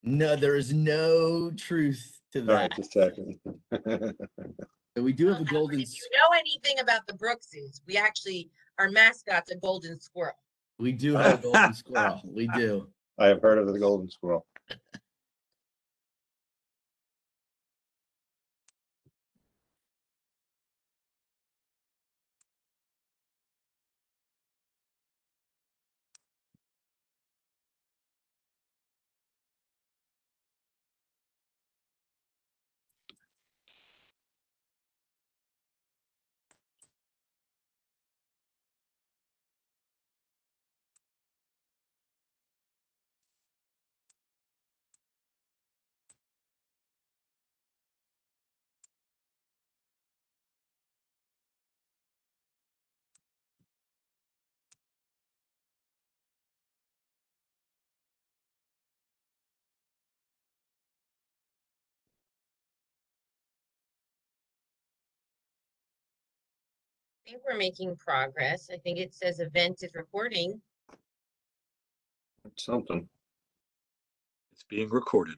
No, there is no truth to All that. right, just checking. So we do have a But golden. if you know anything about the Brookses, our mascot's a golden squirrel. We do have a golden squirrel. We do. I have heard of the golden squirrel. I think we're making progress. I think it says event is recording. Something. It's being recorded.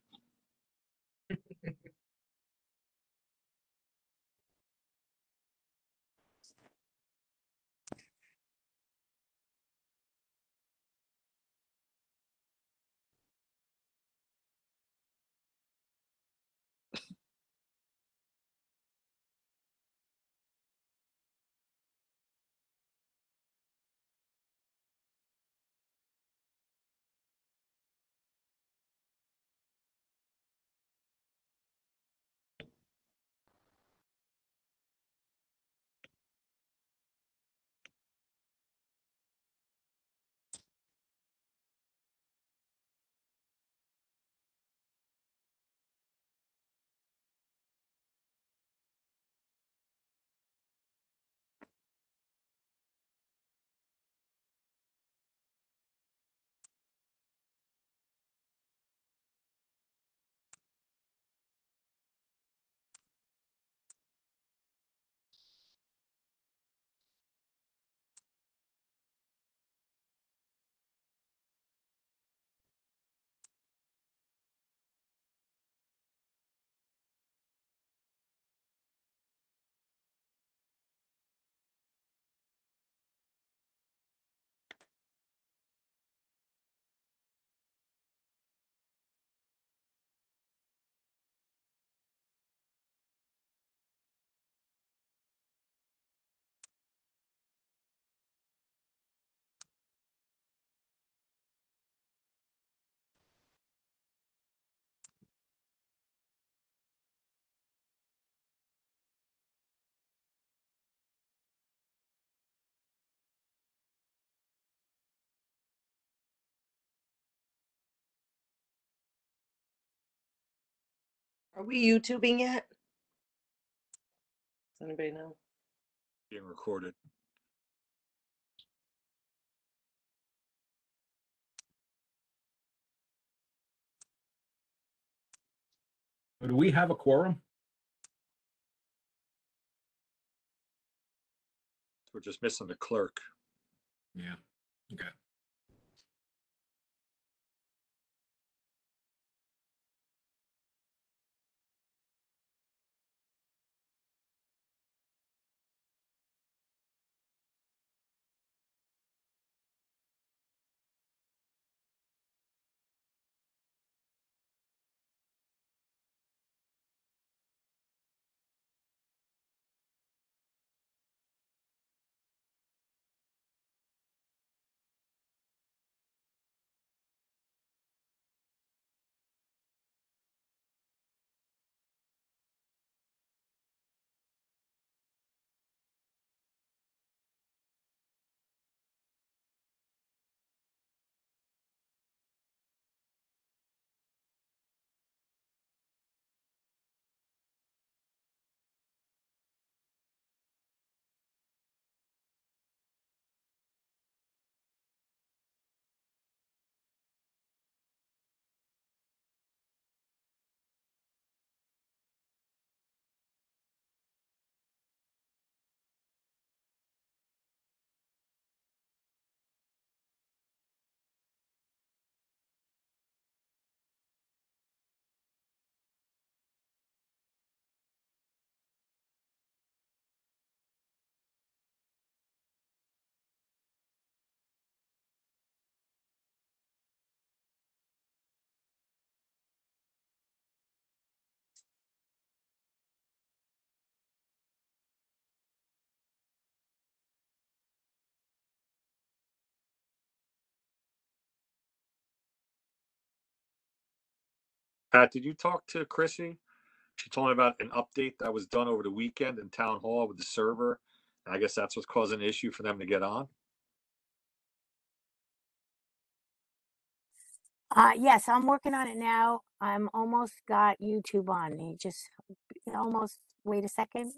Are we YouTubing yet? Does anybody know? Being recorded. Do we have a quorum? We're just missing the clerk. Yeah. Okay. Pat, did you talk to Chrissy? She told me about an update that was done over the weekend in town hall with the server. And I guess that's what's causing an issue for them to get on. Yes, I'm working on it now. I'm almost got YouTube on. You just almost wait a second.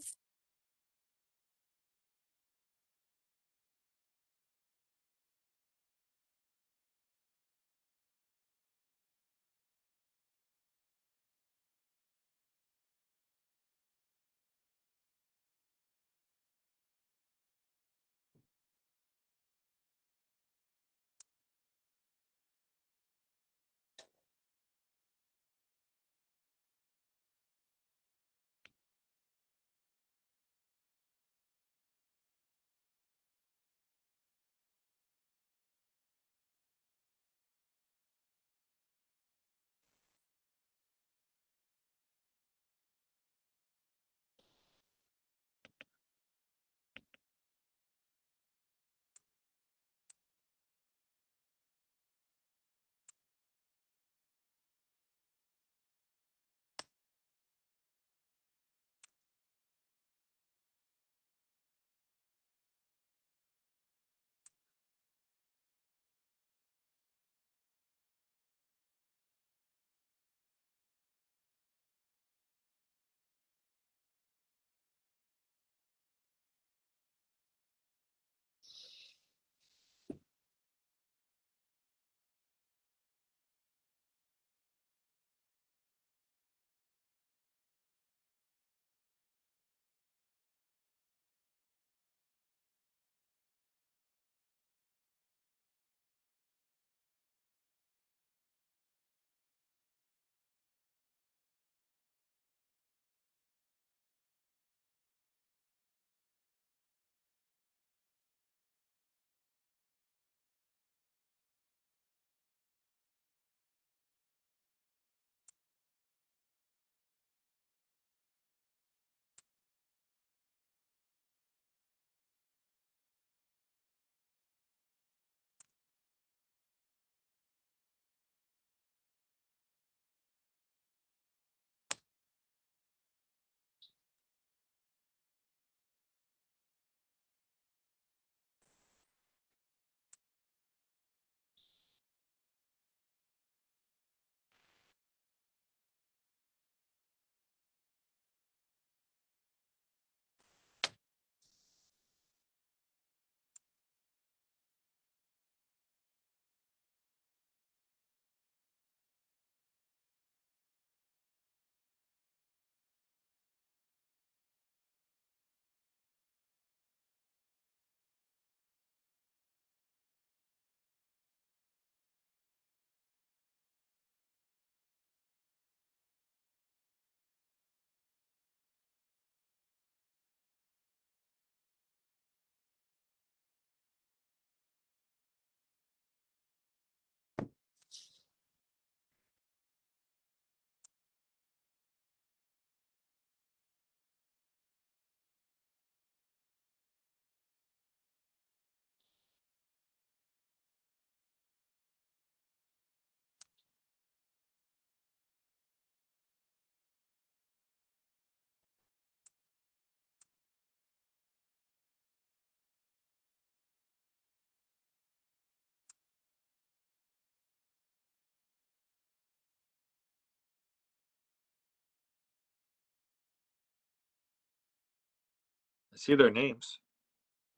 I see their names,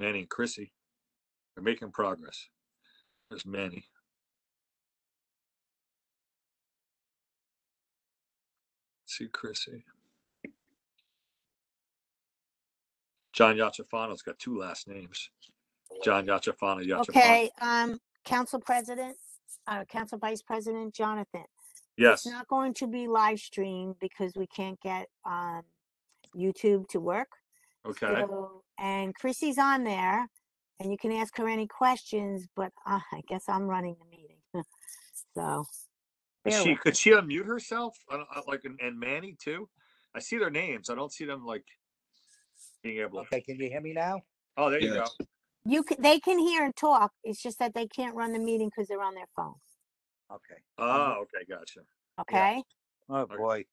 Manny and Chrissy. They're making progress. There's Manny. See Chrissy. John Yachafano's got two last names. John Yachafano. Okay, Council President, Council Vice President Jonathan. Yes. It's not going to be live streamed because we can't get YouTube to work. Okay. So, and Chrissy's on there, and you can ask her any questions, but I guess I'm running the meeting. So, Could she unmute herself? Like, and Manny too? I see their names. I don't see them like being able to. Okay, can you hear me now? Oh, there you go. they can hear and talk. It's just that they can't run the meeting because they're on their phone. Okay. Oh, okay, gotcha. Okay. Oh, boy.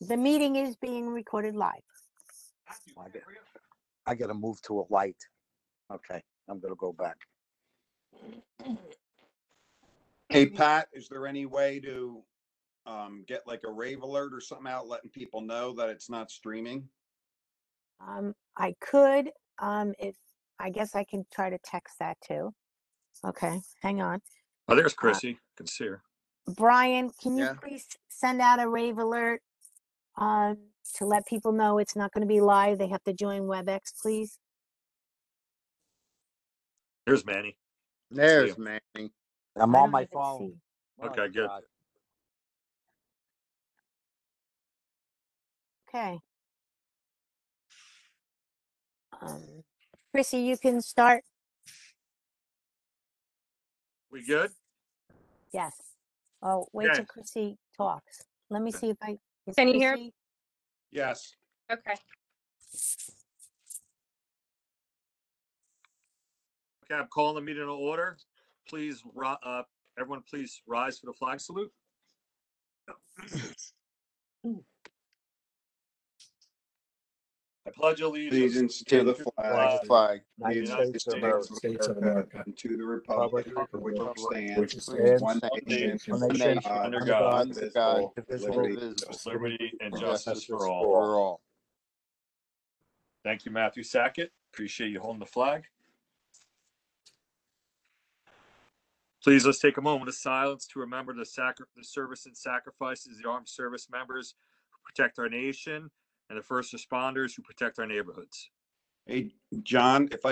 The meeting is being recorded live. I got to move to a light. Okay, I'm going to go back. Hey, Pat, is there any way to get like a rave alert or something out letting people know that it's not streaming? I could, if, I guess I can try to text that too. Okay, hang on. Oh, there's Chrissy. Can see her. Brian, can you Yeah. please send out a rave alert to let people know it's not going to be live? They have to join WebEx, please. There's Manny. There's Manny. I'm I on don't my even phone. see. Oh, Okay, good. God. Okay. Chrissy, you can start. We good? Yes. Oh, wait Okay. till Chrissy talks. Let me see if is Can you hear? Chrissy- Yes. Okay. Okay, I'm calling the meeting to order. Please, everyone, please rise for the flag salute. I pledge Allegiance to the flag, Flag. of the United States of America, and to the republic for which it stands, one nation, under God, Under God, indivisible, indivisible, liberty and and justice for all. for all. Thank you, Matthew Sackett. Appreciate you holding the flag. Please, let's take a moment of silence to remember the service and sacrifices of the armed service members who protect our nation and the first responders who protect our neighborhoods. Hey, Jonathan, if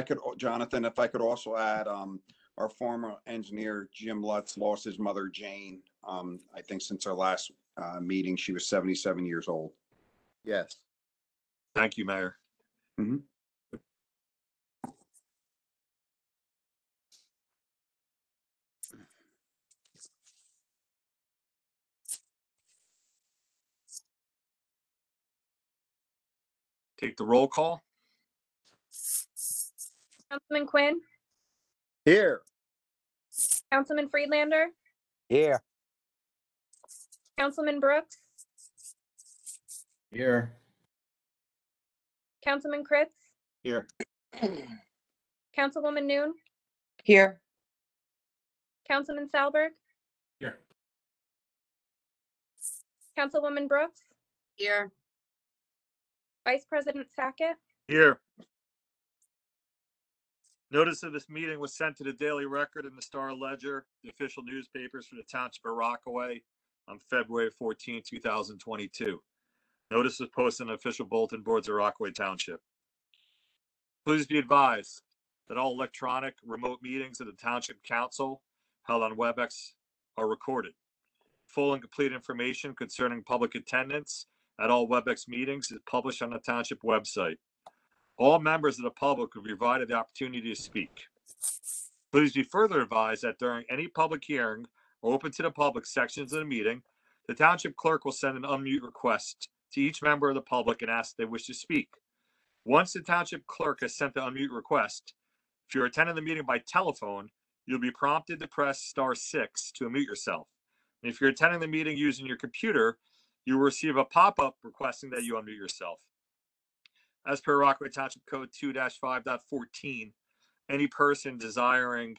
I could also add, our former engineer, Jim Lutz, lost his mother, Jane. I think since our last meeting, she was 77 years old. Yes. Thank you, Mayor. Mhm. Take the roll call. Councilman Quinn, Here. Councilman Friedlander, Here. Councilman Brooks, Here. Councilman Kritz, Here. Councilwoman Noon, Here. Councilman Salberg, Here. Councilwoman Brooks, Here. Vice President Sackett, Here. Notice of this meeting was sent to the Daily Record and the Star Ledger, the official newspapers for the Township of Rockaway, on February 14, 2022. Notice was posted on official bulletin boards of Rockaway Township. Please be advised that all electronic remote meetings of the Township Council held on WebEx are recorded. Full and complete information concerning public attendance at all WebEx meetings is published on the Township website. All members of the public will be provided the opportunity to speak. Please be further advised that during any public hearing or open to the public sections of the meeting, the Township Clerk will send an unmute request to each member of the public and ask if they wish to speak. Once the Township Clerk has sent the unmute request, if you're attending the meeting by telephone, you'll be prompted to press *6 to unmute yourself. And if you're attending the meeting using your computer, you will receive a pop-up requesting that you unmute yourself. As per Rockaway Township Code 2-5.14, any person desiring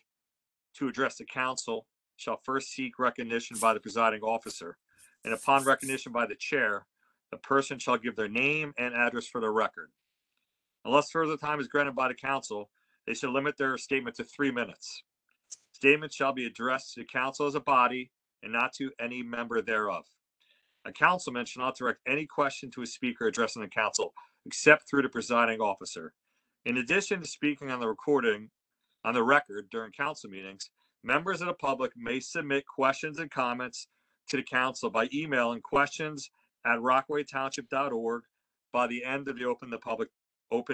to address the council shall first seek recognition by the presiding officer, and upon recognition by the chair, the person shall give their name and address for the record. Unless further time is granted by the council, they shall limit their statement to 3 minutes. Statements shall be addressed to the council as a body and not to any member thereof. A councilman shall not direct any question to a speaker addressing the council except through the presiding officer. In addition to speaking on the record during council meetings, members of the public may submit questions and comments to the council by emailing questions@rockawaytownship.org by the end of the open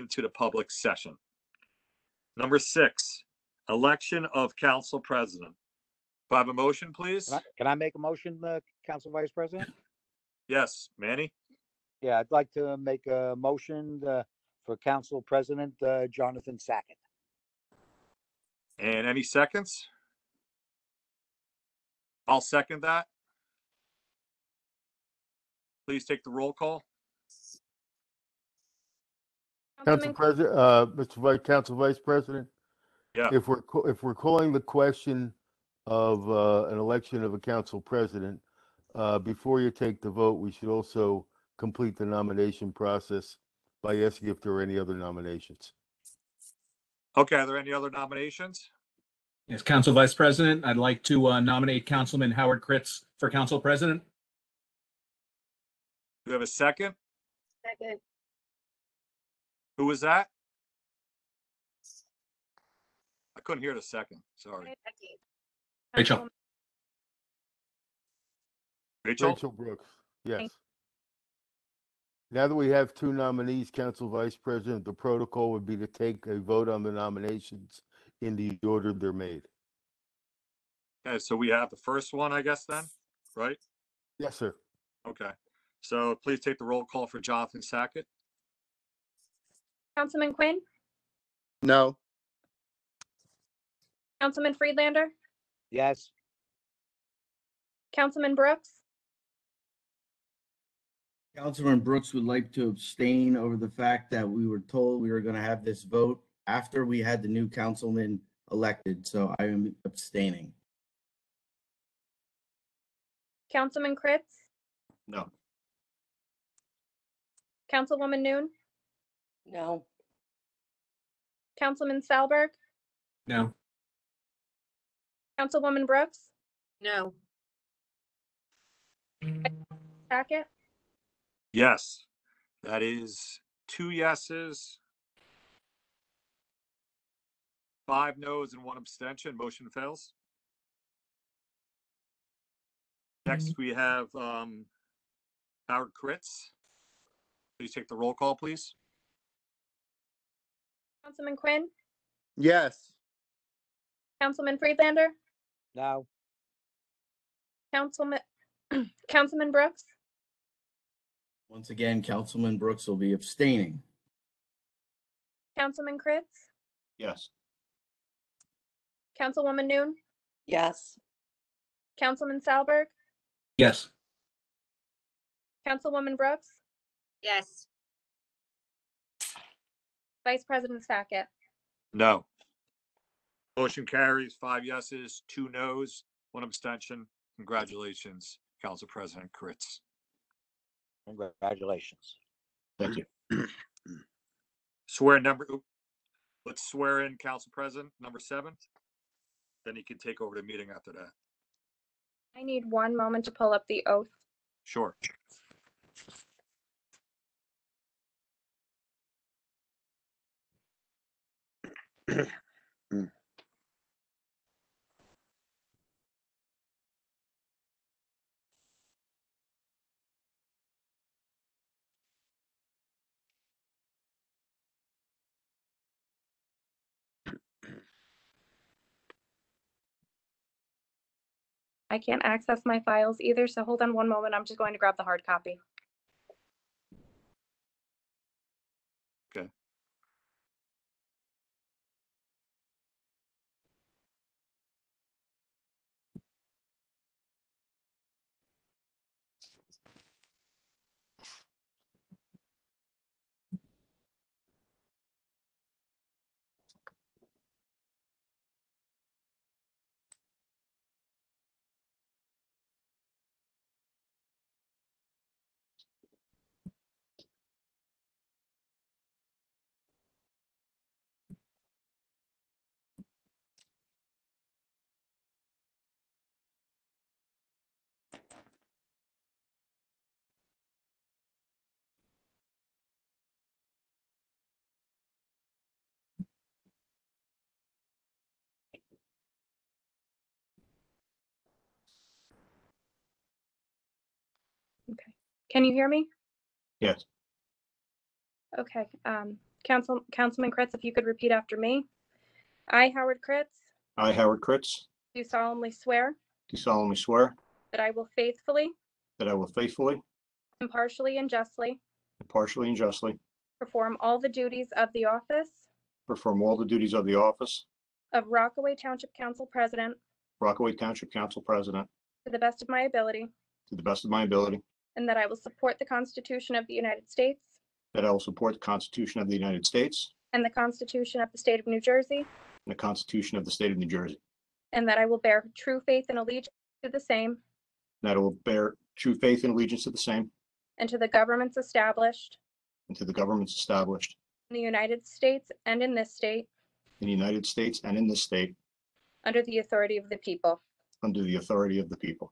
to the public session. Number 6, election of council president. Do I have a motion, please? Can I make a motion, Council Vice President? Yes, Manny? Yeah, I'd like to make a motion for Council President Jonathan Sackett. And any seconds? I'll second that. Please take the roll call. Council Councilman, President, Council Vice President, Yeah. if we're calling the question of an election of a council president, before you take the vote, we should also complete the nomination process by asking if there are any other nominations. Okay, are there any other nominations? As Council Vice President, I'd like to nominate Councilman Howard Kritz for Council President. Do we have a second? Second. Who was that? I couldn't hear the second. Sorry. Rachel. Rachel? Rachel Brooks, yes. Thank- Now that we have two nominees, Council Vice President, the protocol would be to take a vote on the nominations in the order they're made. Okay, so we have the first one, I guess, then, right? Yes, sir. Okay. So please take the roll call for Jonathan Sackett. Councilman Quinn, No. Councilman Friedlander, Yes. Councilman Brooks, Councilman Brooks would like to abstain over the fact that we were told we were going to have this vote after we had the new councilman elected, so I am abstaining. Councilman Kritz, No. Councilwoman Noon, No. Councilman Salberg, No. Councilwoman Brooks, No. Sackett, Yes, that is 2 yeses, 5 noes, and 1 abstention. Motion fails. Next, we have Howard Kritz. Please take the roll call, please. Councilman Quinn, Yes. Councilman Friedlander, No. Councilman Brooks, Once again, Councilman Brooks will be abstaining. Councilman Kritz, Yes. Councilwoman Noon, Yes. Councilman Salberg, Yes. Councilwoman Brooks, Yes. Vice President Sackett. No. Motion carries 5 yeses, 2 noes, 1 abstention. Congratulations, Council President Kritz. Congratulations. Thank you. Let's swear in Council President number 7. Then he can take over the meeting after that. I need one moment to pull up the oath. Sure. I can't access my files either, so hold on one moment. I'm just going to grab the hard copy. Okay. Okay. Can you hear me? Yes. Okay. Councilman Kritz, if you could repeat after me. I, Howard Kritz, I, Howard Kritz, do solemnly swear do solemnly swear that I will faithfully, that I will faithfully, impartially, and justly impartially, and justly perform all the duties of the office perform all the duties of the office of Rockaway Township Council President Rockaway Township Council President to the best of my ability. to the best of my ability. and that I will support the Constitution of the United States that I will support the Constitution of the United States and the Constitution of the State of New Jersey, and the Constitution of the State of New Jersey, and that I will bear true faith and allegiance to the same that I will bear true faith and allegiance to the same and to the governments established and to the governments established in the United States and in this state in the United States and in this state under the authority of the people. under the authority of the people.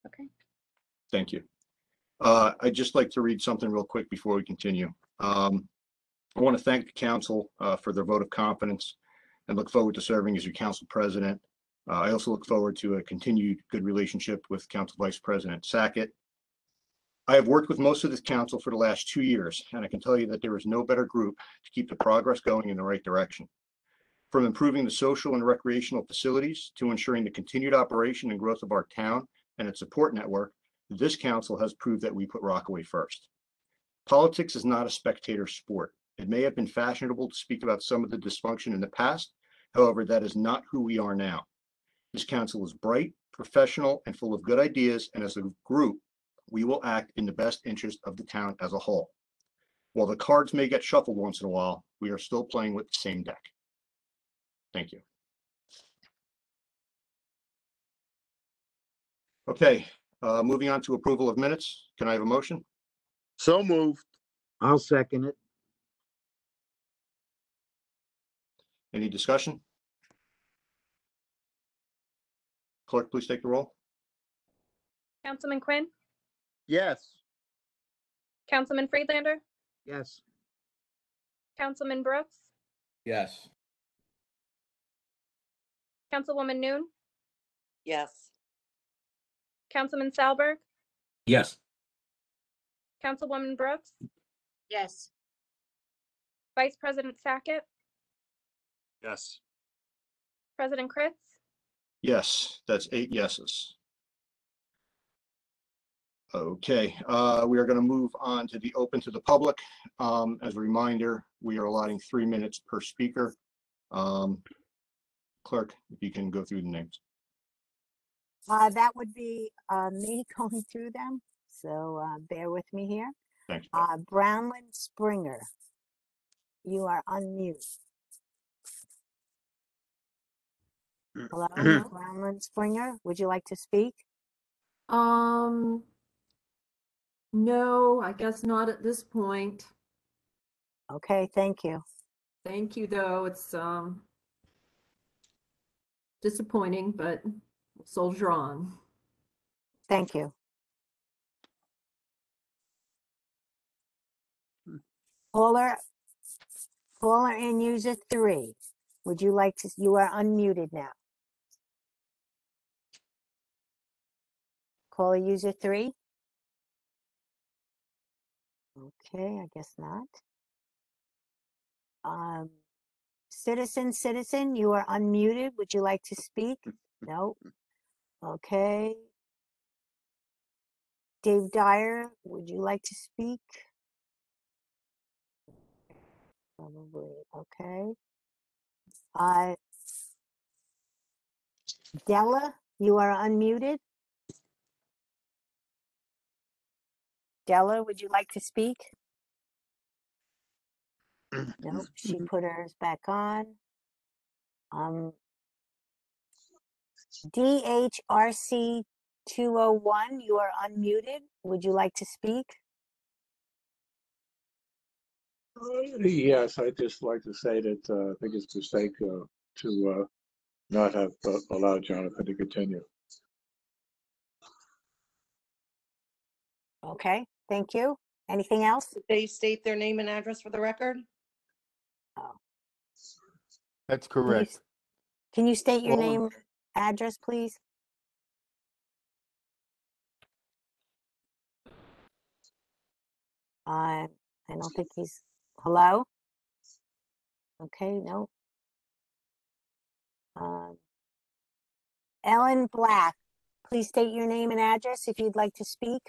Okay. Thank you. I'd just like to read something real quick before we continue. I want to thank the council for their vote of confidence and look forward to serving as your council president. I also look forward to a continued good relationship with Council Vice President Sackett. I have worked with most of this council for the last 2 years, and I can tell you that there is no better group to keep the progress going in the right direction. From improving the social and recreational facilities to ensuring the continued operation and growth of our town and its support network, this council has proved that we put Rockaway first. Politics is not a spectator sport. It may have been fashionable to speak about some of the dysfunction in the past. However, that is not who we are now. This council is bright, professional, and full of good ideas, and as a group, we will act in the best interest of the town as a whole. While the cards may get shuffled once in a while, we are still playing with the same deck. Thank you. Okay, moving on to approval of minutes. Can I have a motion? So moved. I'll second it. Any discussion? Clerk, please take the roll. Councilman Quinn, Yes. Councilman Friedlander, Yes. Councilman Brooks, Yes. Councilwoman Noon, Yes. Councilman Salberg, Yes. Councilwoman Brooks, Yes. Vice President Sackett, Yes. President Kritz, Yes, that's 8 yeses. Okay, we are going to move on to the open to the public. As a reminder, we are allotting 3 minutes per speaker. Clerk, if you can go through the names. That would be me going through them. So bear with me here. Thank you. Brownland Springer, you are unmute. Hello, Brownland Springer, would you like to speak? No, I guess not at this point. Okay, thank you. Thank you, though. It's disappointing, but we'll soldier on. Thank you. Caller in user 3. Would you like to, you are unmuted now. Caller user 3. Okay, I guess not. Citizen, you are unmuted. Would you like to speak? No. Okay. Dave Dyer, would you like to speak? Probably. Okay. Della, you are unmuted. Della, would you like to speak? Nope, she put hers back on. DHRC 201, you are unmuted. Would you like to speak? Yes, I'd just like to say that I think it's a mistake to not have allowed Jonathan to continue. Okay, thank you. Anything else? Did they state their name and address for the record? Oh. That's correct. Can you state your Well, name, address, please? I don't think he's, hello? Okay, no. Ellen Black, please state your name and address if you'd like to speak.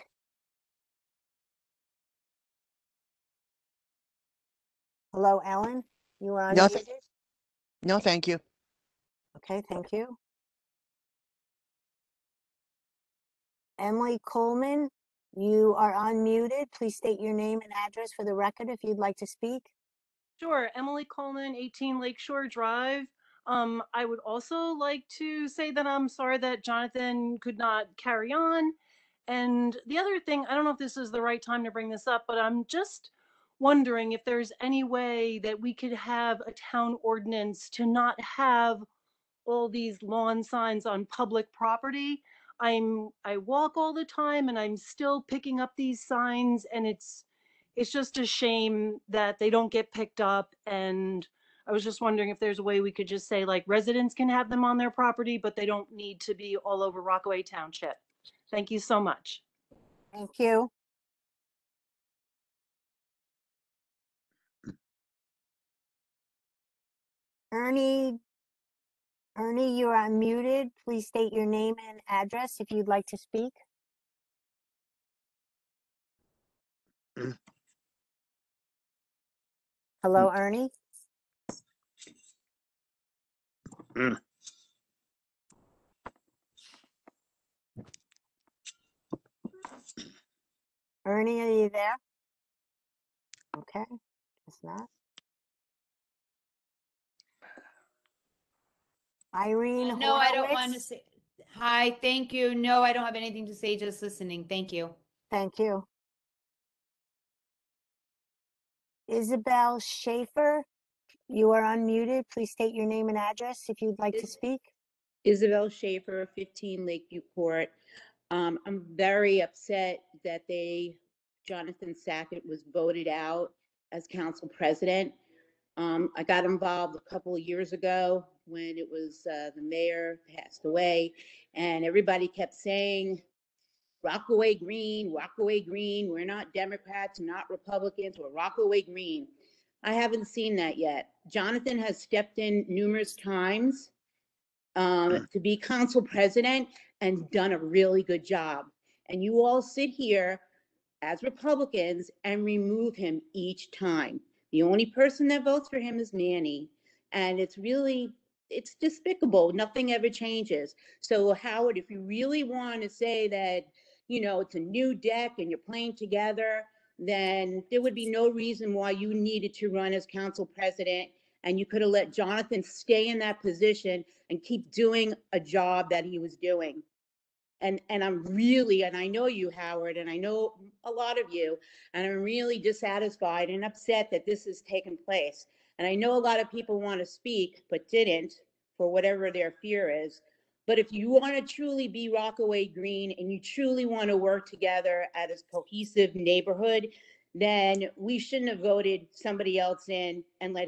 Hello, Ellen, you are No, unmuted. no, thank you. Okay, thank you. Emily Coleman, You are unmuted. Please state your name and address for the record if you'd like to speak. Sure, Emily Coleman, 18 Lakeshore Drive. I would also like to say that I'm sorry that Jonathan could not carry on. And the other thing, I don't know if this is the right time to bring this up, but I'm just wondering if there's any way that we could have a town ordinance to not have all these lawn signs on public property. I walk all the time and I'm still picking up these signs, and it's just a shame that they don't get picked up. And I was just wondering if there's a way we could just say like residents can have them on their property, but they don't need to be all over Rockaway Township. Thank you so much. Thank you. Ernie, you are unmuted. Please state your name and address if you'd like to speak. Hello, Ernie. Ernie, are you there? Okay, guess not. Irene No, I don't want to Horowitz? say. Hi, thank you. No, I don't have anything to say, just listening. Thank you. Thank you. Isabel Schaefer, you are unmuted. Please state your name and address if you'd like to speak. Isabel Schaefer, 15 Lakeview Court. I'm very upset that Jonathan Sackett was voted out as council president. I got involved a couple of years ago when it was the mayor passed away, and everybody kept saying, Rockaway Green, Rockaway Green. We're not Democrats, not Republicans, we're Rockaway Green. I haven't seen that yet. Jonathan has stepped in numerous times to be council president and done a really good job. And you all sit here as Republicans and remove him each time. The only person that votes for him is Manny. And it's despicable. Nothing ever changes. So Howard, if you really want to say that, it's a new deck and you're playing together, then there would be no reason why you needed to run as council president. And you could have let Jonathan stay in that position and keep doing a job that he was doing. And I know you, Howard, and I know a lot of you, and I'm really dissatisfied and upset that this has taken place. And I know a lot of people want to speak, but didn't for whatever their fear is. But if you want to truly be Rockaway Green and you truly want to work together as a cohesive neighborhood, then we shouldn't have voted somebody else in and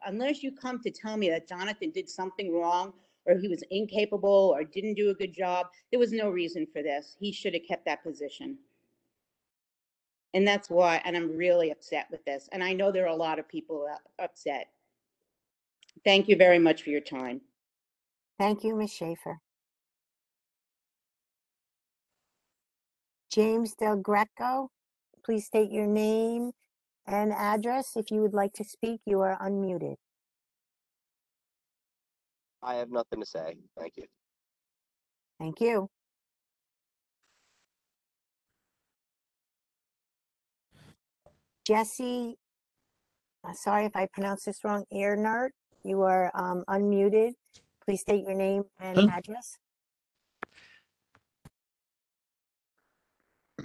unless you come to tell me that Jonathan did something wrong or he was incapable or didn't do a good job, there was no reason for this. He should have kept that position. And that's why, and I'm really upset with this. And I know there are a lot of people upset. Thank you very much for your time. Thank you, Ms. Schaefer. James Del Greco, please state your name and address if you would like to speak. You are unmuted. I have nothing to say. Thank you. Thank you. Jesse, sorry if I pronounced this wrong, Earnert, you are unmuted. Please state your name and address.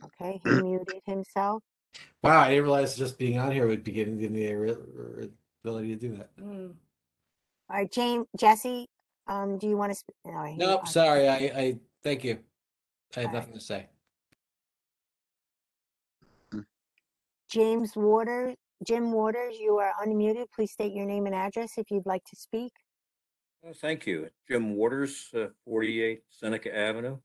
Okay, he muted himself. Wow, I didn't realize just being on here would be giving me the ability to do that. All right, Jesse, do you want to speak? No, Nope, sorry. I thank you. I have nothing to say. Jim Waters, you are unmuted. Please state your name and address if you'd like to speak. Thank you. Jim Waters, 48 Seneca Avenue.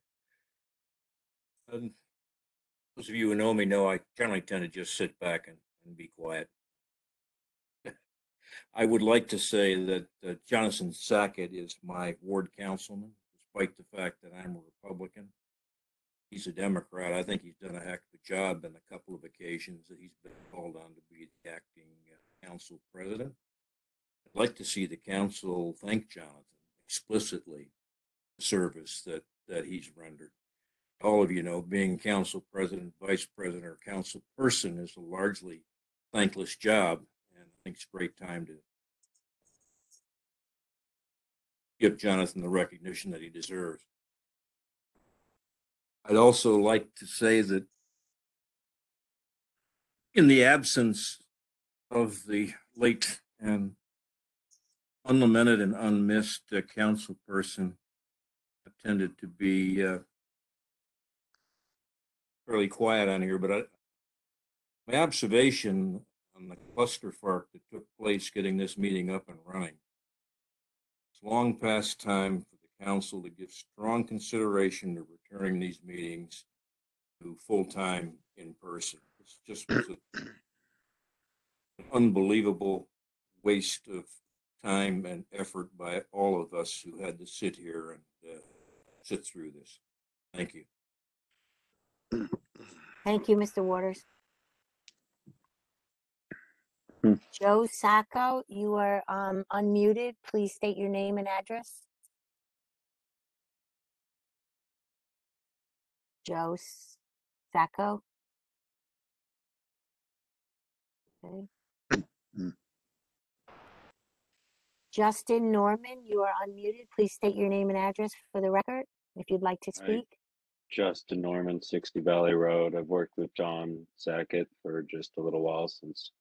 Those of you who know me know I generally tend to just sit back and be quiet. I would like to say that Jonathan Sackett is my ward councilman, despite the fact that I'm a Republican. He's a Democrat. I think he's done a heck of a job on a couple of occasions that he's been called on to be the acting council president. I'd like to see the council thank Jonathan explicitly for the service that he's rendered. all of you know, being council president, vice president, or council person is a largely thankless job. And I think it's a great time to give Jonathan the recognition that he deserves. I'd also like to say that in the absence of the late and unlamented and unmissed council person, I've tended to be fairly quiet on here, but my observation on the clusterfuck that took place getting this meeting up and running, it's long past time for the council to give strong consideration to returning these meetings to full-time in person. It's just was an unbelievable waste of time and effort by all of us who had to sit here and sit through this. Thank you. Thank you, Mr. Waters. Joe Sacco, you are unmuted. Please state your name and address. Joe Sacco. Okay. Justin Norman, you are unmuted. Please state your name and address for the record if you'd like to speak. Justin Norman, 60 Valley Road. I've worked with John Sackett for just a little while since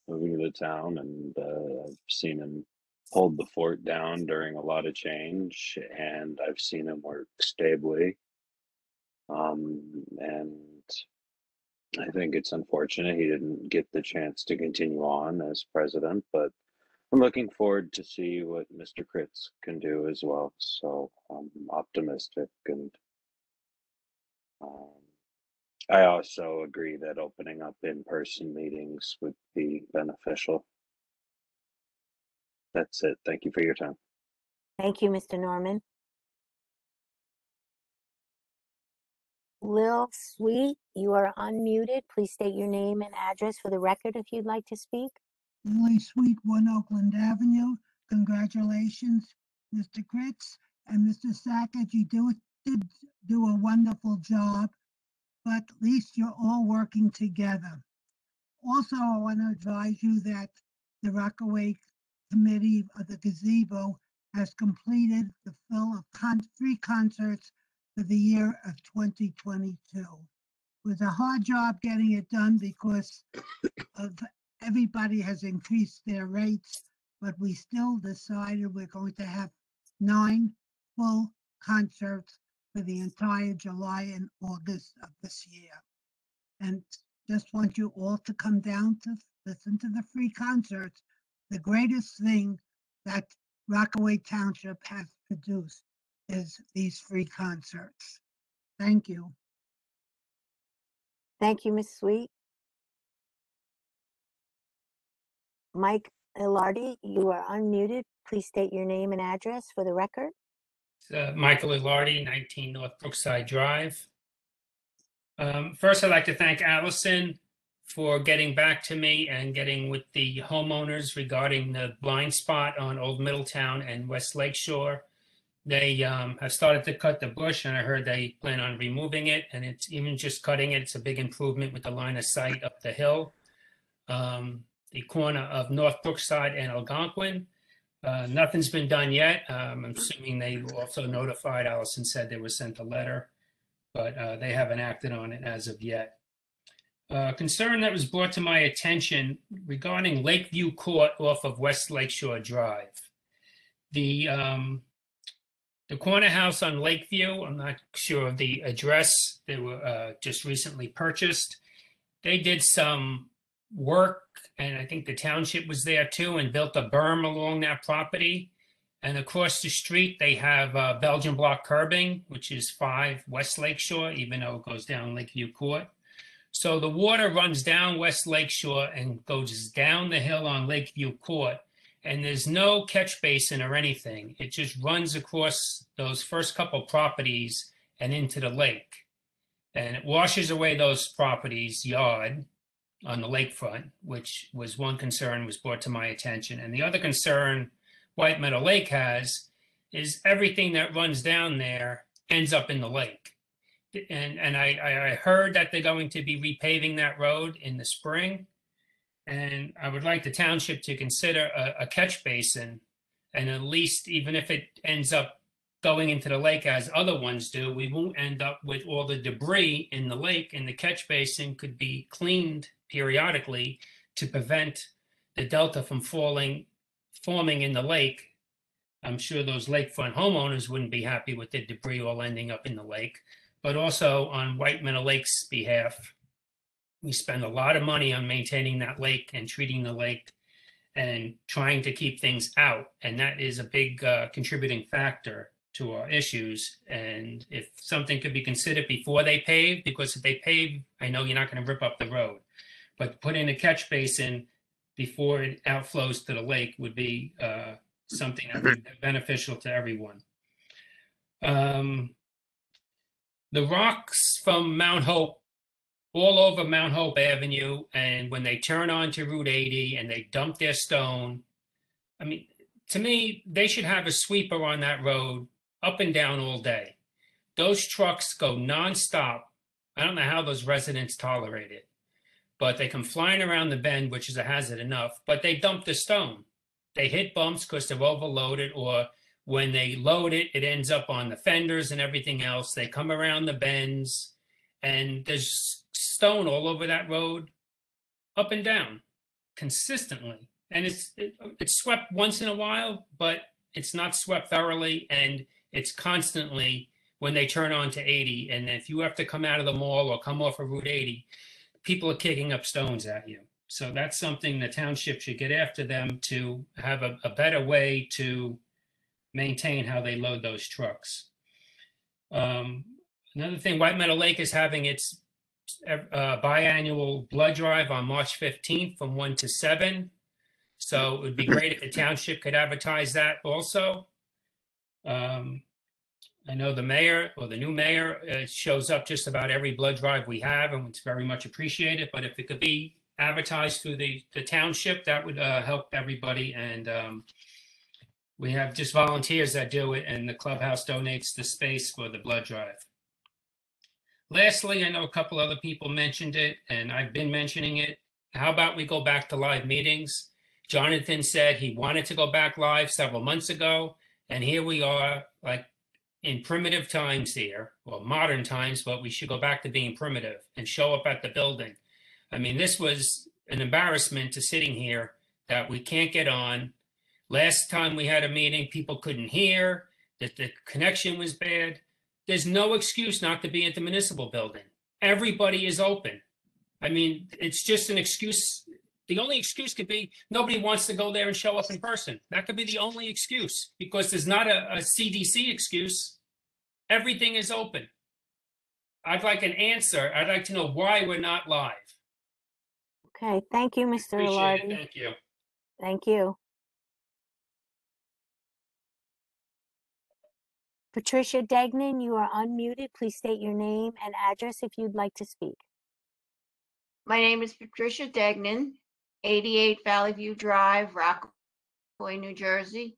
moving to the town, and I've seen him hold the fort down during a lot of change, and I've seen him work stably. And I think it's unfortunate he didn't get the chance to continue on as president, but I'm looking forward to see what Mr. Kritz can do as well. So I'm optimistic, and I also agree that opening up in-person meetings would be beneficial. That's it. Thank you for your time. Thank you, Mr. Norman. Lil Sweet, you are unmuted. Please state your name and address for the record if you'd like to speak. Lily Sweet, 1 Oakland Avenue. Congratulations, Mr. Kritz and Mr. Sackett. You did do a wonderful job, but at least you're all working together. Also, I want to advise you that the Rockaway Committee of the Gazebo has completed the fill of 3 concerts for the year of 2022. It was a hard job getting it done because of everybody has increased their rates, but we still decided we're going to have 9 full concerts for the entire July and August of this year. And just want you all to come down to listen to the free concerts. The greatest thing that Rockaway Township has produced is these free concerts. Thank you. Thank you, Ms. Sweet. Mike Ilardi, you are unmuted. Please state your name and address for the record. Michael Ilardi, 19 North Brookside Drive. First, I'd like to thank Allison for getting back to me and getting with the homeowners regarding the blind spot on Old Middletown and West Lakeshore. They have started to cut the bush, and I heard they plan on removing it, and it's even just cutting it. It's a big improvement with the line of sight up the hill. The corner of North Brookside and Algonquin. Nothing's been done yet. I'm assuming they also notified, Allison said they were sent a letter, but they haven't acted on it as of yet. Concern that was brought to my attention regarding Lakeview Court off of West Lakeshore Drive. The corner house on Lakeview, I'm not sure of the address, they were just recently purchased. They did some work, and I think the township was there too, and built a berm along that property. And across the street, they have Belgian block curbing, which is 5 West Lakeshore, even though it goes down Lakeview Court. So the water runs down West Lakeshore and goes down the hill on Lakeview Court. And there's no catch basin or anything. It just runs across those first couple properties and into the lake. And it washes away those properties' yard on the lakefront, which was one concern was brought to my attention. And the other concern White Meadow Lake has is everything that runs down there ends up in the lake. and I heard that they're going to be repaving that road in the spring. And I would like the township to consider a catch basin, and at least even if it ends up going into the lake as other ones do, we won't end up with all the debris in the lake, and the catch basin could be cleaned periodically to prevent the delta from forming in the lake. I'm sure those lakefront homeowners wouldn't be happy with the debris all ending up in the lake, but also on White Meadow Lake's behalf, we spend a lot of money on maintaining that lake and treating the lake and trying to keep things out. And that is a big contributing factor to our issues. And if something could be considered before they pave, because if they pave, I know you're not going to rip up the road, but put in a catch basin before it outflows to the lake would be something that would be beneficial to everyone. The rocks from Mount Hope, all over Mount Hope Avenue, and when they turn onto Route 80 and they dump their stone, I mean, to me, they should have a sweeper on that road up and down all day. Those trucks go nonstop. I don't know how those residents tolerate it, but they come flying around the bend, which is a hazard enough, but they dump the stone. They hit bumps because they're overloaded, or when they load it, it ends up on the fenders and everything else. They come around the bends, and there's stone all over that road, up and down, consistently. And it's swept once in a while, but it's not swept thoroughly, and it's constantly when they turn on to 80. And if you have to come out of the mall or come off of Route 80, people are kicking up stones at you. So that's something the township should get after them to have a better way to maintain how they load those trucks. Another thing, White Meadow Lake is having its biannual blood drive on March 15th from 1 to 7. So it would be great if the township could advertise that also. I know the mayor or the new mayor shows up just about every blood drive we have, and it's very much appreciated. But if it could be advertised through the township, that would help everybody. And we have just volunteers that do it, and the clubhouse donates the space for the blood drive. Lastly, I know a couple other people mentioned it, and I've been mentioning it. How about we go back to live meetings? Jonathan said he wanted to go back live several months ago, and here we are, like in primitive times here, or modern times, but we should go back to being primitive and show up at the building. I mean, this was an embarrassment to sitting here that we can't get on. Last time we had a meeting, people couldn't hear, that the connection was bad. There's no excuse not to be at the municipal building. Everybody is open. I mean, it's just an excuse. The only excuse could be nobody wants to go there and show up in person. That could be the only excuse, because there's not a CDC excuse. Everything is open. I'd like an answer. I'd like to know why we're not live. Okay, thank you, Mr. Appreciate Lardy. it. Thank you. Thank you. Patricia Degnan, you are unmuted. Please state your name and address if you'd like to speak. My name is Patricia Degnan, 88 Valley View Drive, Rockaway, New Jersey.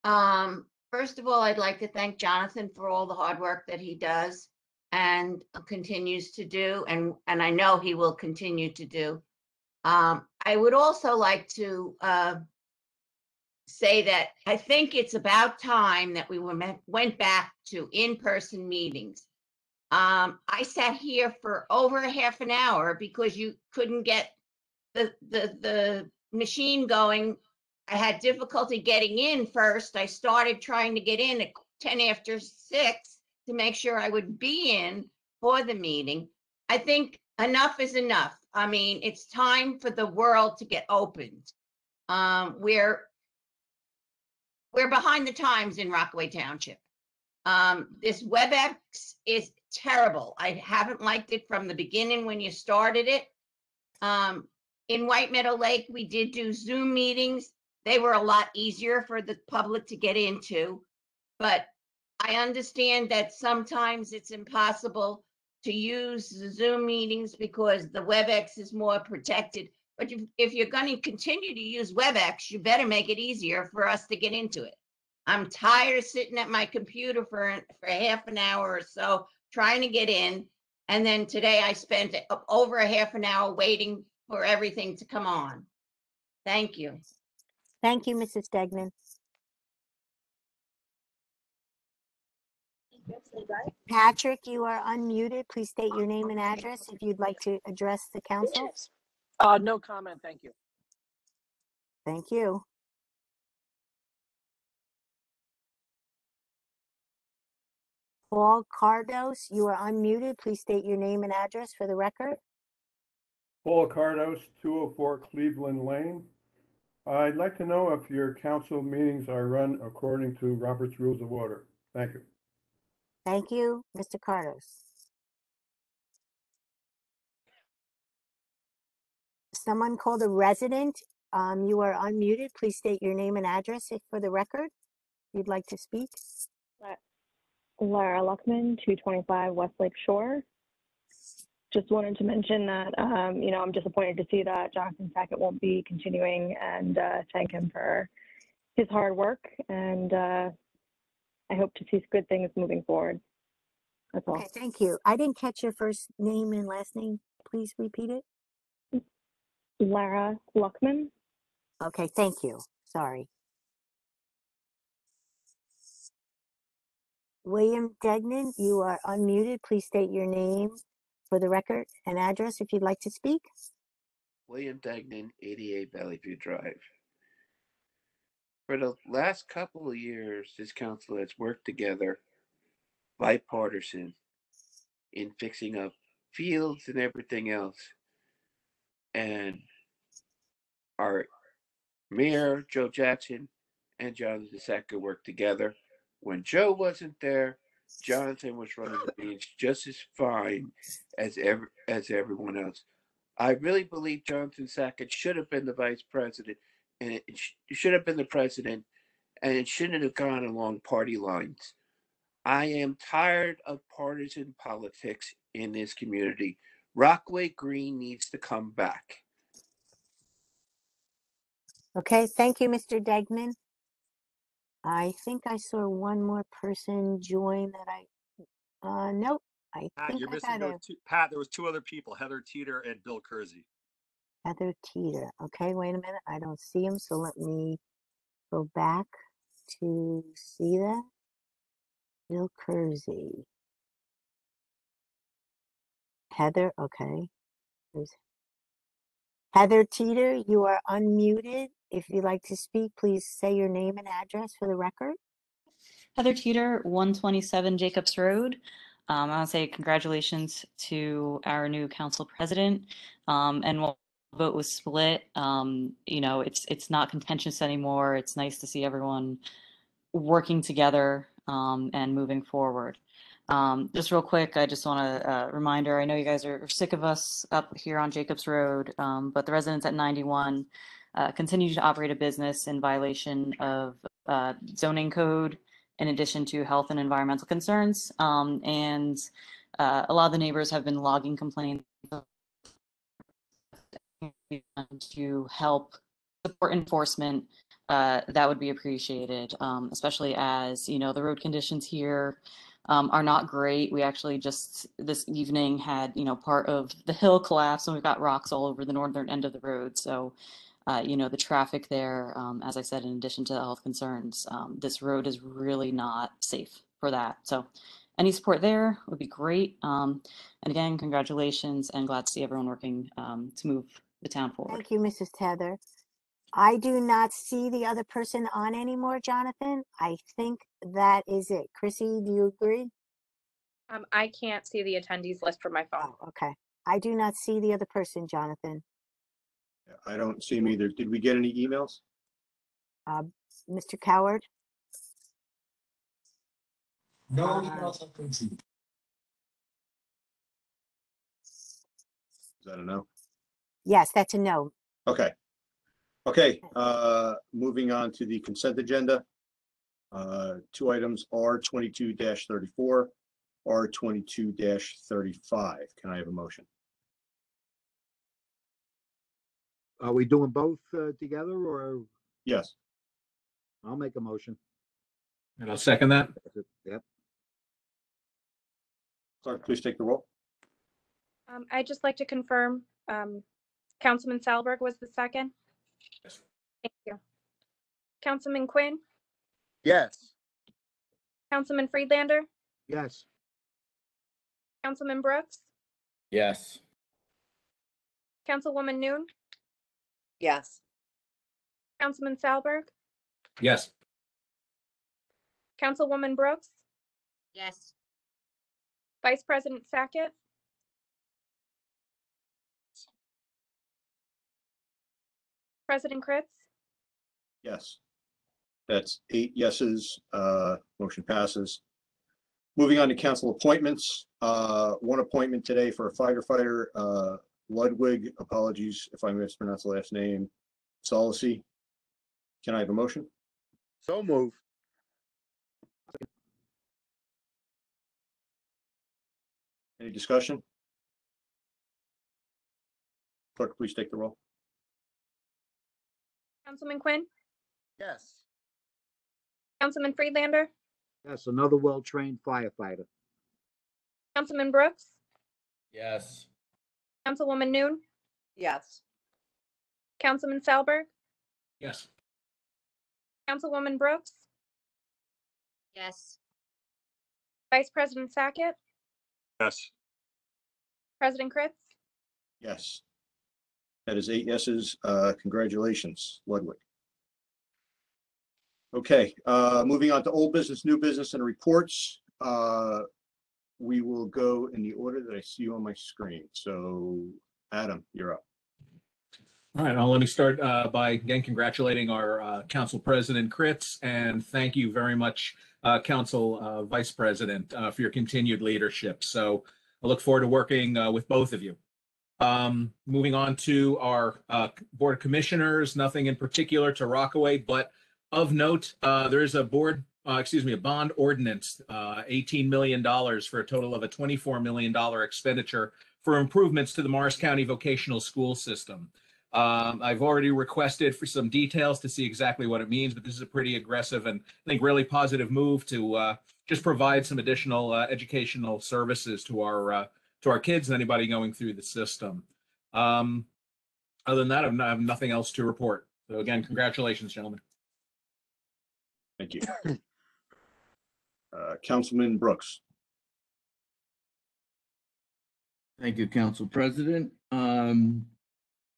First of all, I'd like to thank Jonathan for all the hard work that he does and continues to do, and I know he will continue to do. I would also like to say that I think it's about time that we went back to in-person meetings. I sat here for over a half an hour because you couldn't get the machine going. I had difficulty getting in first. I started trying to get in at 10 after 6 to make sure I would be in for the meeting. I think enough is enough. I mean, it's time for the world to get opened. We're behind the times in Rockaway Township. This WebEx is terrible. I haven't liked it from the beginning when you started it. In White Meadow Lake, we did do Zoom meetings. They were a lot easier for the public to get into, but I understand that sometimes it's impossible to use the Zoom meetings because the WebEx is more protected. But if you're going to continue to use WebEx, you better make it easier for us to get into it. I'm tired of sitting at my computer for half an hour or so trying to get in. And then today I spent over a half an hour waiting for everything to come on. Thank you. Thank you, Mrs. Degnan. Patrick, you are unmuted. Please state your name and address if you'd like to address the council. No comment, thank you. Thank you. Paul Cardos, you are unmuted. Please state your name and address for the record. Paul Cardos, 204 Cleveland Lane. I'd like to know if your council meetings are run according to Robert's Rules of Order. Thank you. Thank you, Mr. Cardos. Someone called a resident. You are unmuted. Please state your name and address for the record. If you'd like to speak. Lara Luckman, 225 Westlake Shore. Just wanted to mention that, I'm disappointed to see that Jonathan Sackett won't be continuing, and thank him for his hard work. And I hope to see good things moving forward. That's all. Okay, thank you. I didn't catch your first name and last name. Please repeat it. Lara Luckman. Okay, thank you. Sorry. William Degnan, you are unmuted. Please state your name for the record and address if you'd like to speak. William Degnan, 88 Valley View Drive. For the last couple of years, this council has worked together, bipartisan, in fixing up fields and everything else. And our mayor, Joe Jackson, and Jonathan Sackett worked together. When Joe wasn't there, Jonathan was running the meetings just as fine as everyone else. I really believe Jonathan Sackett should have been the vice president, and it should have been the president, and it shouldn't have gone along party lines. I am tired of partisan politics in this community. Rockaway Green needs to come back. Okay, thank you, Mr. Degnan. I think I saw one more person join that nope. Pat, you're missing. There was two other people, Heather Teeter and Bill Kersey. Heather Teeter. Okay, wait a minute. I don't see him, so let me go back to see that. Bill Kersey. Heather, okay. Heather Teeter, you are unmuted. If you'd like to speak, please say your name and address for the record. Heather Teeter, 127 Jacobs Road. I want to say congratulations to our new council president. And while the vote was split, it's not contentious anymore. It's nice to see everyone working together and moving forward. Just real quick, I just want a reminder, I know you guys are sick of us up here on Jacobs Road, but the residents at 91 continue to operate a business in violation of zoning code, in addition to health and environmental concerns. And a lot of the neighbors have been logging complaints to help support enforcement. That would be appreciated, especially as, the road conditions here are not great. We actually just this evening had, part of the hill collapse, and we've got rocks all over the northern end of the road. So, the traffic there, as I said, in addition to the health concerns, this road is really not safe for that. So any support there would be great. And again, congratulations, and glad to see everyone working to move the town forward. Thank you, Mrs. Tether. I do not see the other person on anymore, Jonathan. I think that is it. Chrissy, do you agree? I can't see the attendees list from my phone. Oh, okay. I do not see the other person, Jonathan. I don't see him either. Did we get any emails? Mr. Coward? No emails have been seen. Is that a no? Yes, that's a no. Okay. Moving on to the consent agenda. Two items, R22-34, R22-35. Can I have a motion? Are we doing both together, or? Yes. I'll make a motion. And I'll second that. Yep. Clerk, please take the roll. I'd just like to confirm, Councilman Salberg was the second. Yes. Thank you. Councilman Quinn, Yes. Councilman Friedlander, Yes. Councilman Brooks, Yes. Councilwoman Noon, Yes. Councilman Salberg, Yes. Councilwoman Brooks, Yes. Vice President Sackett, President Kritz, Yes. That's 8 yeses. Motion passes. Moving on to council appointments. One appointment today for a firefighter, Ludwig, apologies if I mispronounced the last name, Solicy. Can I have a motion? So move. Any discussion? Clerk, please take the roll. Councilman Quinn, Yes. Councilman Friedlander, Yes, another well-trained firefighter. Councilman Brooks, Yes. Councilwoman Noon, Yes. Councilman Salberg, Yes. Councilwoman Brooks, Yes. Vice President Sackett, Yes. President Kritz, Yes. That is 8 yeses. Congratulations, Ludwig. Okay, moving on to old business, new business, and reports. We will go in the order that I see on my screen. So, Adam, you're up. All right, let me start by again congratulating our Council President Kritz, and thank you very much, Council Vice President, for your continued leadership. So I look forward to working with both of you. Moving on to our Board of Commissioners, nothing in particular to Rockaway, but of note, there is a a bond ordinance, $18 million for a total of a $24 million expenditure for improvements to the Morris County vocational school system. I've already requested for some details to see exactly what it means, but this is a pretty aggressive and I think really positive move to just provide some additional educational services to our kids and anybody going through the system. Other than that, I have nothing else to report. So again, congratulations, gentlemen. Thank you. Councilman Brooks. Thank you, Council President.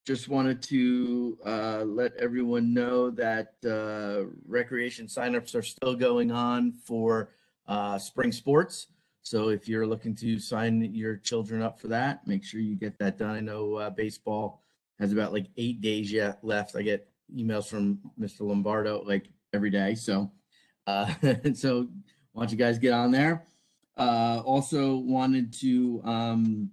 Just wanted to let everyone know that recreation signups are still going on for spring sports. So if you're looking to sign your children up for that, make sure you get that done. I know baseball has about like 8 days yet left. I get emails from Mr. Lombardo like every day. So so why don't you guys get on there? Also wanted to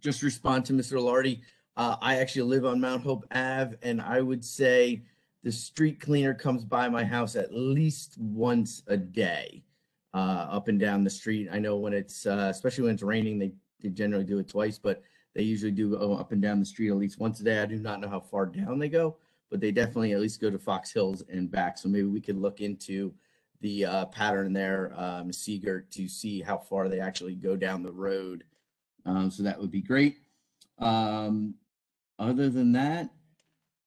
just respond to Mr. Lardy. I actually live on Mount Hope Ave, and I would say the street cleaner comes by my house at least once a day, up and down the street. I know when it's, especially when it's raining, they generally do it twice, but they usually do go up and down the street at least once a day. I do not know how far down they go, but they definitely at least go to Fox Hills and back. So maybe we could look into the pattern there, Seeger, to see how far they actually go down the road. So that would be great. Other than that,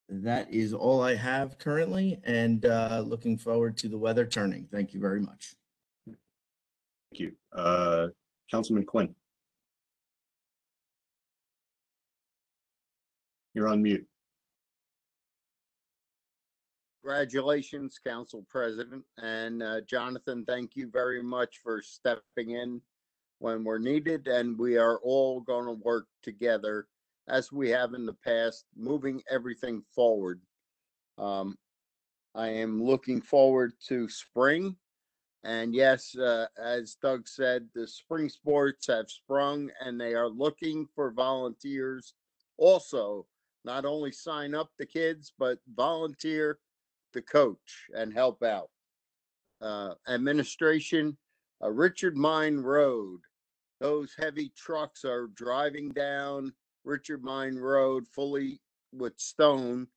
that is all I have currently, and looking forward to the weather turning. Thank you very much. Thank you. Councilman Quinn. You're on mute. Congratulations, Council President. And Jonathan, thank you very much for stepping in when we're needed. And we are all going to work together as we have in the past, moving everything forward. I am looking forward to spring. And yes, as Doug said, the spring sports have sprung and they are looking for volunteers also. Not only sign up the kids, but volunteer to coach and help out. Administration, Richard Mine Road. Those heavy trucks are driving down Richard Mine Road fully with stone,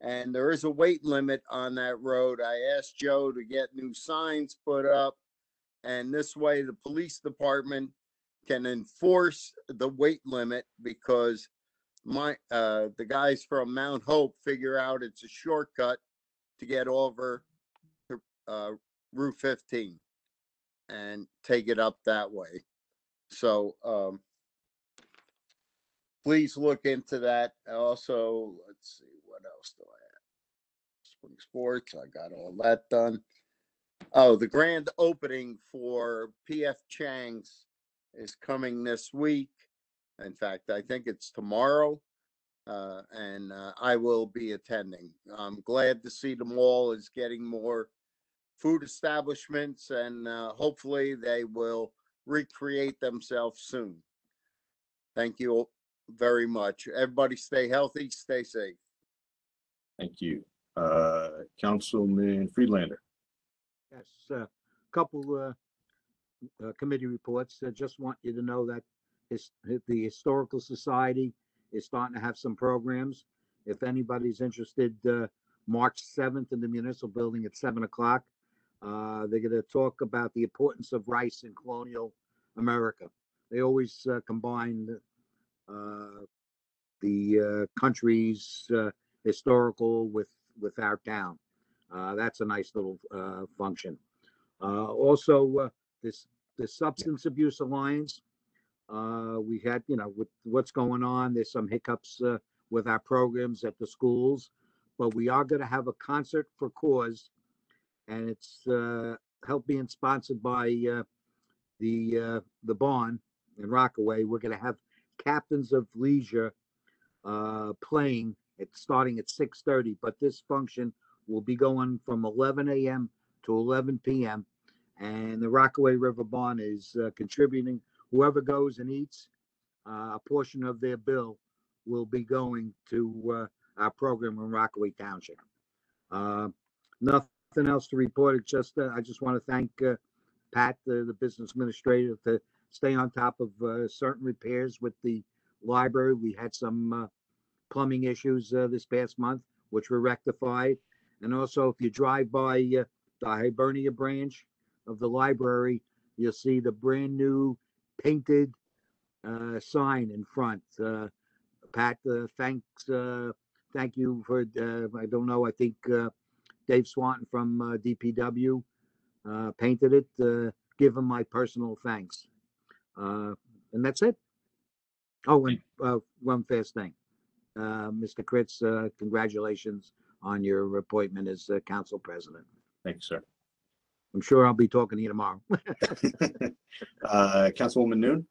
and there is a weight limit on that road. I asked Joe to get new signs put up, and this way the police department can enforce the weight limit, because the guys from Mount Hope figure out it's a shortcut to get over to Route 15 and take it up that way. So please look into that. Also, let's see, what else do I have? Spring sports, I got all that done. Oh, the grand opening for PF Chang's is coming this week. In fact, I think it's tomorrow. And I will be attending. I'm glad to see the mall is getting more food establishments, and hopefully they will recreate themselves soon. Thank you very much. Everybody stay healthy, stay safe. Thank you. Councilman Friedlander. Yes, a couple committee reports. I just want you to know that the Historical Society is starting to have some programs. If anybody's interested, March 7th in the municipal building at 7 o'clock. They're going to talk about the importance of rice in colonial America. They always combine the country's historical with our town. That's a nice little function. Also, the Substance Abuse Alliance. We had, with what's going on, there's some hiccups with our programs at the schools, but we are going to have a concert for cause, and it's help being sponsored by the barn in Rockaway. We're going to have Captains of Leisure playing. It's starting at 6:30, but this function will be going from 11 a.m. to 11 p.m. And the Rockaway River Barn is contributing. Whoever goes and eats, a portion of their bill will be going to our program in Rockaway Township. Nothing else to report. It's just I just want to thank Pat, the business administrator, to stay on top of certain repairs with the library. We had some plumbing issues this past month, which were rectified. And also, if you drive by the Hibernia branch of the library, you'll see the brand new painted sign in front. Pat, thank you for, I don't know, I think Dave Swanton from DPW painted it. Give him my personal thanks. And that's it. Oh, and one fast thing. Mr. Kritz, congratulations on your appointment as council president. Thank you, sir. I'm sure I'll be talking to you tomorrow. Councilwoman Noon.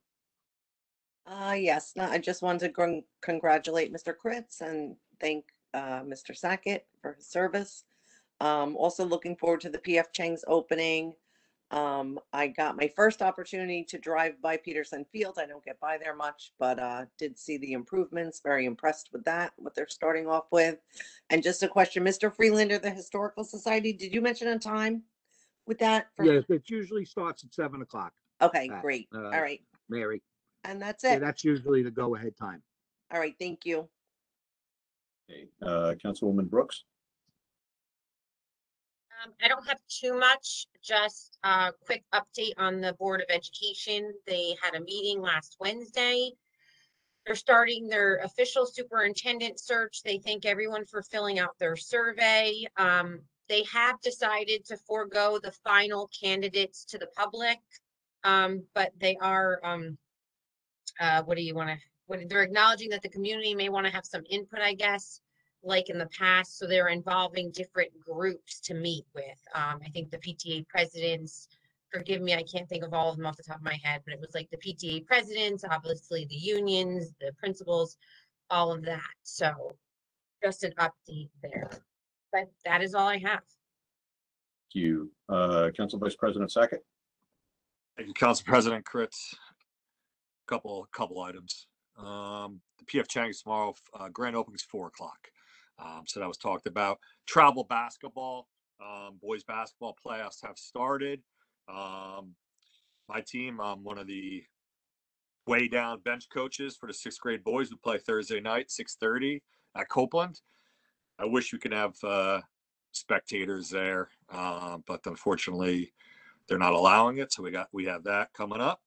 Yes, no, I just wanted to congratulate Mr. Kritz and thank Mr. Sackett for his service. Also looking forward to the PF Chang's opening. I got my first opportunity to drive by Peterson Field. I don't get by there much, but did see the improvements. Very impressed with that, what they're starting off with. And just a question, Mr. Freelander, the Historical Society, did you mention a time with that? Yes, it usually starts at 7 o'clock. Okay, great. All right. Mary. And that's Yeah, it. that's usually the go-ahead time. All right, thank you. Okay. Councilwoman Brooks. I don't have too much, just a quick update on the Board of Education. They had a meeting last Wednesday. They're starting their official superintendent search. They thank everyone for filling out their survey. They have decided to forego the final candidates to the public, but they are, they're acknowledging that the community may want to have some input, I guess, like in the past. So they're involving different groups to meet with. I think the PTA presidents, forgive me, I can't think of all of them off the top of my head, but it was like the PTA presidents, obviously the unions, the principals, all of that. So just an update there. But that is all I have. Thank you. Council Vice President Sackett. Thank you, Council President Kritz. Couple items. The PF Chang's tomorrow, grand opening is 4 o'clock. So that was talked about. Travel basketball, boys basketball playoffs have started. My team, I'm one of the way down bench coaches for the 6th grade boys. We play Thursday night, 6:30 at Copeland. I wish we could have spectators there, but unfortunately they're not allowing it. So we have that coming up.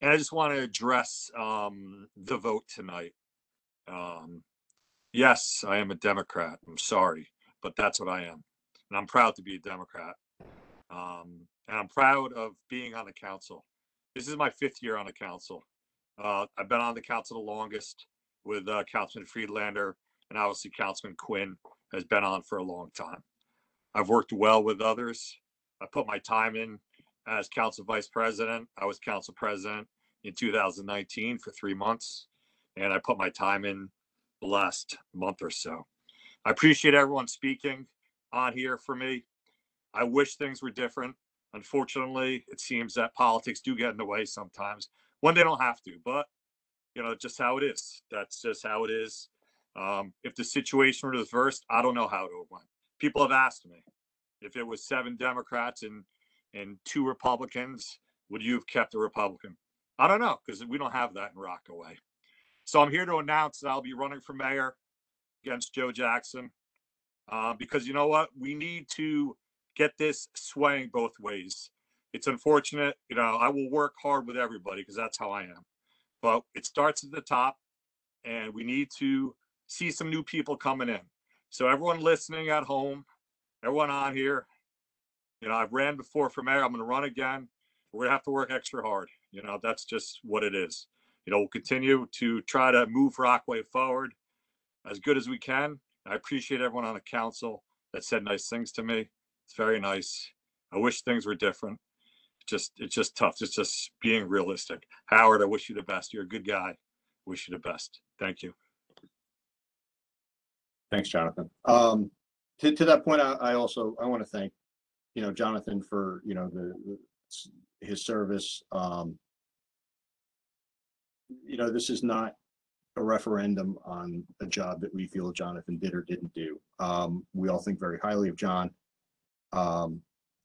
And I just want to address the vote tonight. Yes, I am a Democrat. I'm sorry, but that's what I am. And I'm proud to be a Democrat. And I'm proud of being on the council. This is my 5th year on the council. I've been on the council the longest with Councilman Friedlander, and obviously Councilman Quinn has been on for a long time. I've worked well with others. I put my time in as council vice president. I was council president in 2019 for 3 months, and I put my time in the last month or so. I appreciate everyone speaking on here for me. I wish things were different. Unfortunately, it seems that politics do get in the way sometimes when they don't have to, but you know, just how it is. That's just how it is. If the situation were reversed, I don't know how it would went. People have asked me if it was 7 Democrats and 2 Republicans, would you have kept a Republican? I don't know, because we don't have that in Rockaway. So I'm here to announce that I'll be running for mayor against Joe Jackson, because you know what? We need to get this swaying both ways. It's unfortunate, you know, I will work hard with everybody because that's how I am. But it starts at the top, and we need to see some new people coming in. So everyone listening at home, everyone on here, you know, I've ran before for mayor. I'm going to run again. We're going to have to work extra hard. You know, that's just what it is. You know, we'll continue to try to move Rockaway forward as good as we can. I appreciate everyone on the council that said nice things to me. It's very nice. I wish things were different. It's just tough. It's just being realistic. Howard, I wish you the best. You're a good guy. Wish you the best. Thank you. Thanks, Jonathan. To that point, I want to thank, you know, Jonathan for, you know, his service. You know, this is not a referendum on a job that we feel Jonathan did or didn't do. We all think very highly of John.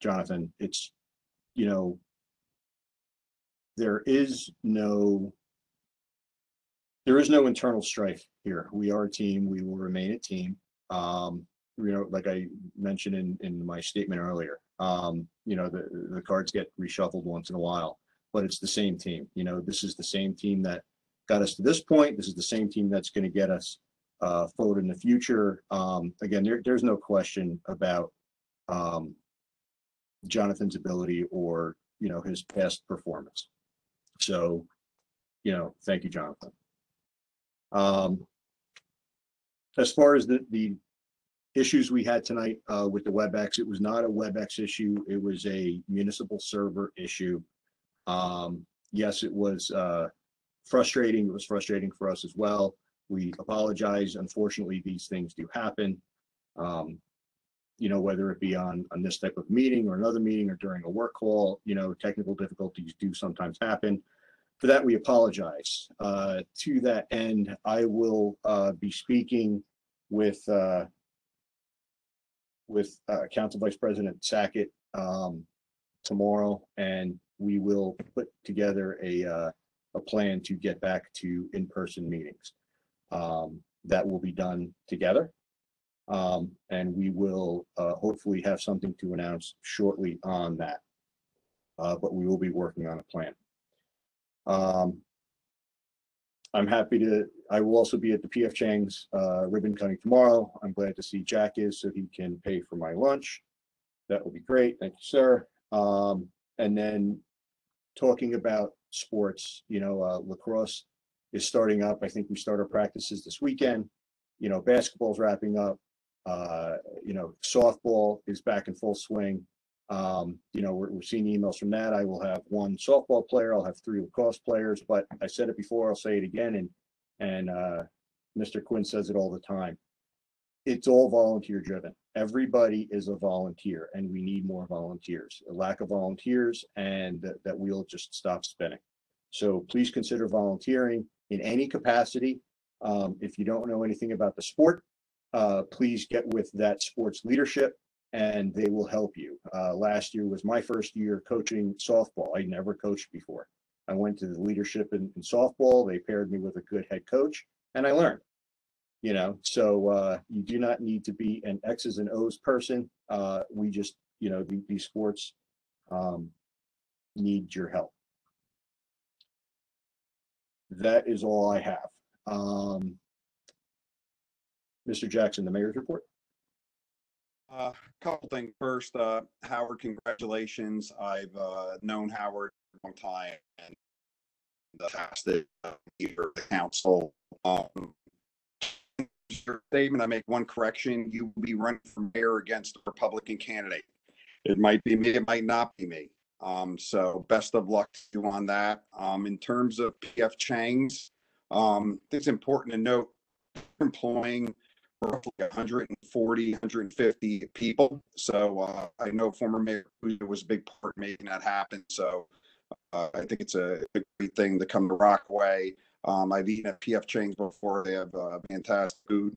Jonathan, it's, you know, there is no internal strife here. We are a team. We will remain a team. You know, like I mentioned in my statement earlier, you know, the cards get reshuffled once in a while, but it's the same team. You know, this is the same team that got us to this point. This is the same team that's going to get us forward in the future. Again, there's no question about Jonathan's ability or, you know, his past performance. So, you know, thank you, Jonathan. As far as the issues we had tonight with the WebEx, it was not a WebEx issue. It was a municipal server issue. Yes, it was frustrating. It was frustrating for us as well. We apologize. Unfortunately, these things do happen. You know, whether it be on this type of meeting or another meeting or during a work call, you know, technical difficulties do sometimes happen. For that, we apologize. To that end, I will be speaking with Council Vice President Sackett tomorrow, and we will put together a plan to get back to in-person meetings. That will be done together, and we will hopefully have something to announce shortly on that. But we will be working on a plan. I'm happy to, I will also be at the PF Chang's ribbon cutting tomorrow. I'm glad to see Jack is so he can pay for my lunch. That will be great. Thank you, sir. And then talking about sports, you know, lacrosse is starting up. I think we start our practices this weekend. You know, basketball's wrapping up. You know, softball is back in full swing. You know, we're seeing emails from that. I will have 1 softball player. I'll have 3 lacrosse players, but I said it before, I'll say it again. And Mr. Quinn says it all the time. It's all volunteer driven. Everybody is a volunteer, and we need more volunteers. A lack of volunteers, and that wheel just stops spinning. So please consider volunteering in any capacity. If you don't know anything about the sport, please get with that sports leadership, and they will help you. Last year was my first year coaching softball. I never coached before. I went to the leadership in softball. They paired me with a good head coach, and I learned. You know, so you do not need to be an X's and O's person. We just, you know, these sports need your help. that is all I have. Mr. Jackson, the mayor's report. Couple things. First, Howard, congratulations. I've known Howard for a long time and the fantastic leader of the council. Your statement, I make one correction. You will be running for mayor against a Republican candidate. It might be me, it might not be me. So best of luck to you on that. In terms of PF Chang's, it's important to note employing roughly 140, 150 people. So I know former Mayor Puja was a big part in making that happen. So I think it's a great thing to come to Rockaway. I've eaten at PF Chang's before. They have fantastic food.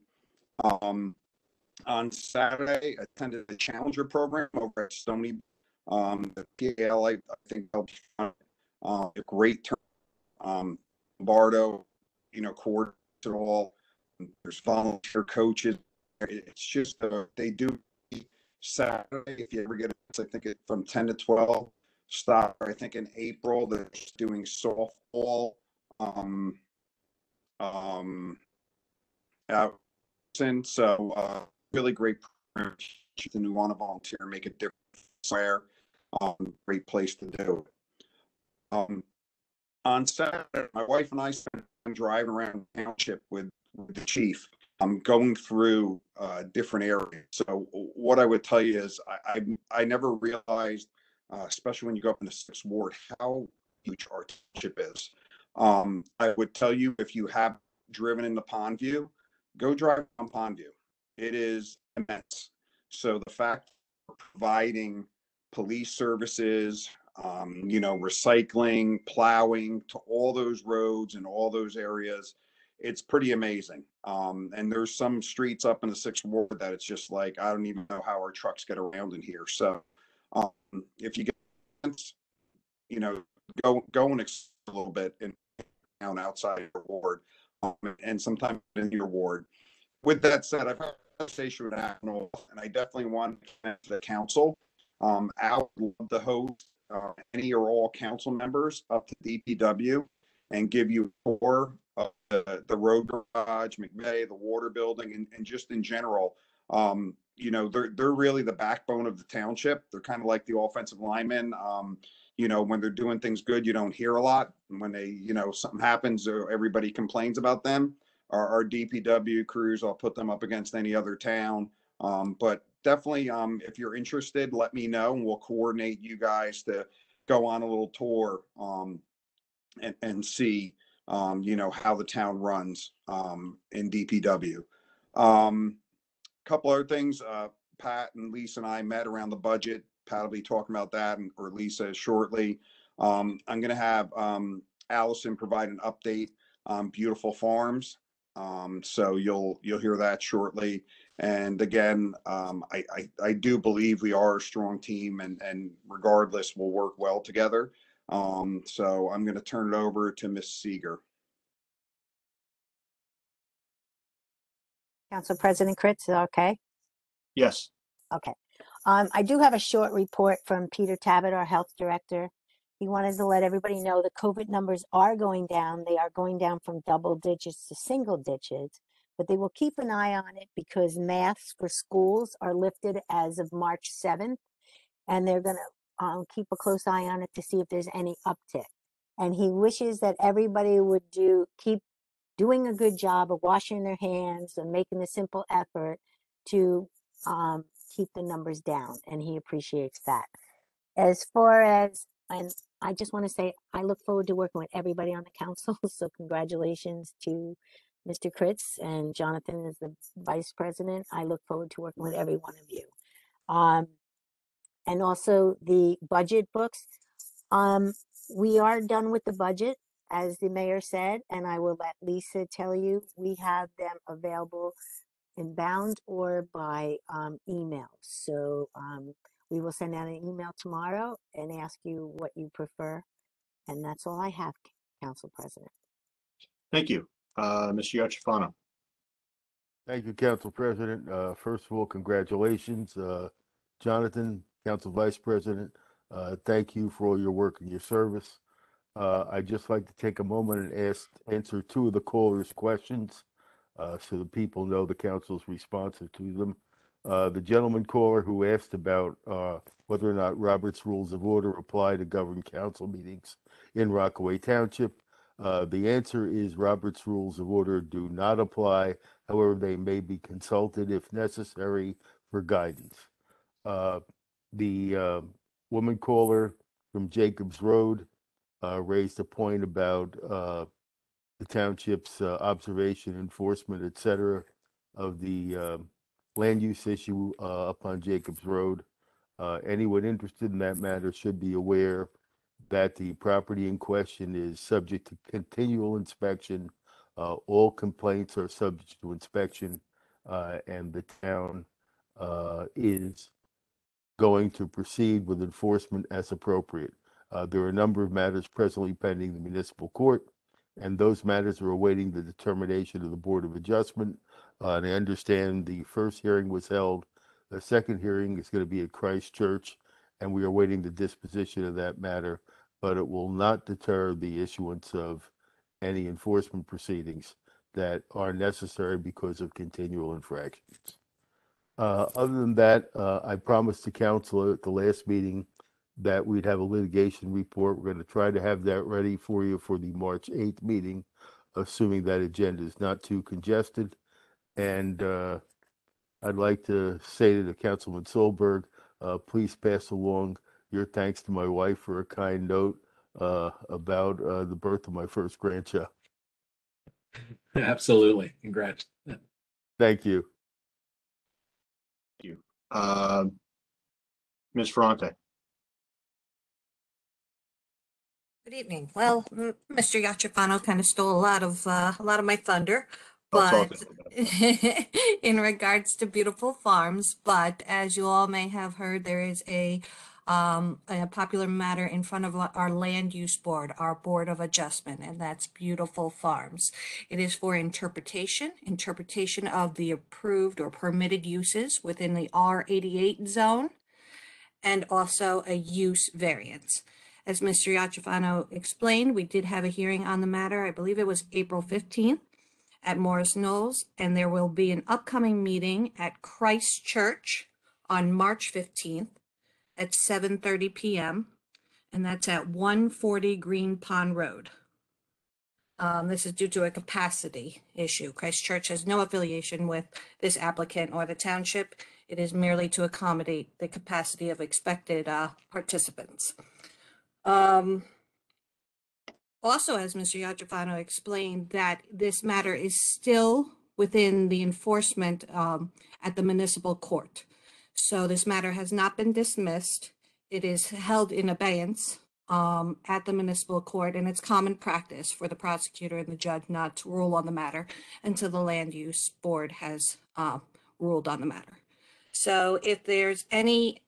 On Saturday, I attended the Challenger program over at Stony. The PAL, I think, helped a great turn. Bardo, coordinates it all. There's volunteer coaches. It's just they do Saturday. If you ever get it, I think it from 10 to 12. Stop. I think in April they're just doing softball. Out. So really great program. If you want to volunteer, make a difference somewhere. Great place to do it. On Saturday, my wife and I spent time driving around the township with the chief. I'm going through different areas. So what I would tell you is I never realized, especially when you go up in the 6th ward, how huge our township is. I would tell you, if you have driven into Pondview, go drive on Pondview. It is immense. So the fact of providing police services, recycling, plowing to all those roads and all those areas, it's pretty amazing. And there's some streets up in the 6th ward that it's just like, I don't even know how our trucks get around in here. So if you get, go and explore a little bit in town outside your ward, and sometimes in your ward. With that said, I've had a conversation with Acknell, and I definitely want to connect to the council. I would love to host any or all council members up to DPW and give you a tour of the road garage, McVeigh, the water building, and just in general. They're really the backbone of the township. They're kind of like the offensive linemen. When they're doing things good, you don't hear a lot. And when they, something happens or everybody complains about them. Our DPW crews, I'll put them up against any other town. But definitely, if you're interested, let me know and we'll coordinate you guys to go on a little tour and see, how the town runs in DPW. Couple other things, Pat and Lisa and I met around the budget. Pat will be talking about that, or Lisa shortly. I'm going to have Allison provide an update on Beautiful Farms. So you'll hear that shortly. And again, I do believe we are a strong team, and regardless, we'll work well together. So I'm going to turn it over to Miss Seeger. Council President Kritz, is that okay? Yes. Okay. I do have a short report from Peter Tabbitt, our health director. He wanted to let everybody know the COVID numbers are going down. They are going down from double digits to single digits, but they will keep an eye on it because masks for schools are lifted as of March 7th, and they're going to keep a close eye on it to see if there's any uptick. And he wishes that everybody would keep doing a good job of washing their hands and making a simple effort to keep the numbers down, and he appreciates that. As far as, and I just want to say, I look forward to working with everybody on the council. So congratulations to Mr. Kritz and Jonathan as the vice president. I look forward to working with every one of you. And also the budget books. We are done with the budget, as the mayor said, and I will let Lisa tell you, we have them available inbound or by email. So we will send out an email tomorrow and ask you what you prefer. And that's all I have, Council President. Thank you. Mr. Yachafano. Thank you, Council President. First of all, congratulations, Jonathan, Council Vice President. Thank you for all your work and your service. I'd just like to take a moment and answer two of the callers' questions so the people know the council's responsive to them. The gentleman caller who asked about whether or not Robert's Rules of Order apply to govern council meetings in Rockaway Township. The answer is Robert's Rules of Order do not apply. However, they may be consulted if necessary for guidance. The woman caller from Jacobs Road raised a point about the township's observation, enforcement, et cetera, of the land use issue up on Jacobs Road. Anyone interested in that matter should be aware that the property in question is subject to continual inspection. All complaints are subject to inspection, and the town is going to proceed with enforcement as appropriate. There are a number of matters presently pending the municipal court, and those matters are awaiting the determination of the Board of Adjustment. And I understand the first hearing was held. The second hearing is going to be at Christ Church, and we are waiting the disposition of that matter, but it will not deter the issuance of any enforcement proceedings that are necessary because of continual infractions. Other than that, I promised the council at the last meeting that we'd have a litigation report. We're going to try to have that ready for you for the March 8th meeting, assuming that agenda is not too congested. And I'd like to say to the Councilman Solberg, please pass along your thanks to my wife for a kind note about the birth of my first grandchild. Absolutely. Congrats. Thank you. Thank you. Ms. Ferrante. Good evening. Well, Mr. Yachafano kind of stole a lot of my thunder, I'll talk but about that. in regards to beautiful farms. But as you all may have heard, there is a popular matter in front of our land use board, our board of adjustment, and that's beautiful farms. It is for interpretation of the approved or permitted uses within the R88 zone, and also a use variance. As Mr. Yachafano explained, we did have a hearing on the matter. I believe it was April 15th at Morris Knolls, and there will be an upcoming meeting at Christ Church on March 15th at 7:30 p.m., and that's at 140 Green Pond Road. This is due to a capacity issue. Christ Church has no affiliation with this applicant or the township. It is merely to accommodate the capacity of expected participants. Also, as Mr. Yachafano explained, that this matter is still within the enforcement at the municipal court. So this matter has not been dismissed. It is held in abeyance at the municipal court, and it's common practice for the prosecutor and the judge not to rule on the matter until the land use board has ruled on the matter. So if there's any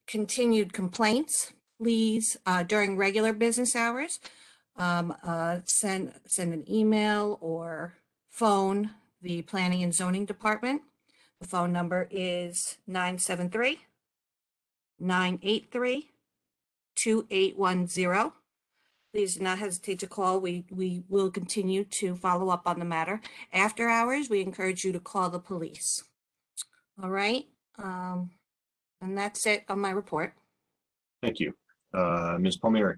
continued complaints, please, during regular business hours, send an email or phone the Planning and Zoning Department. The phone number is 973-983-2810. Please do not hesitate to call. We will continue to follow up on the matter. After hours, we encourage you to call the police. All right. And that's it on my report. Thank you. Ms. Palmieri.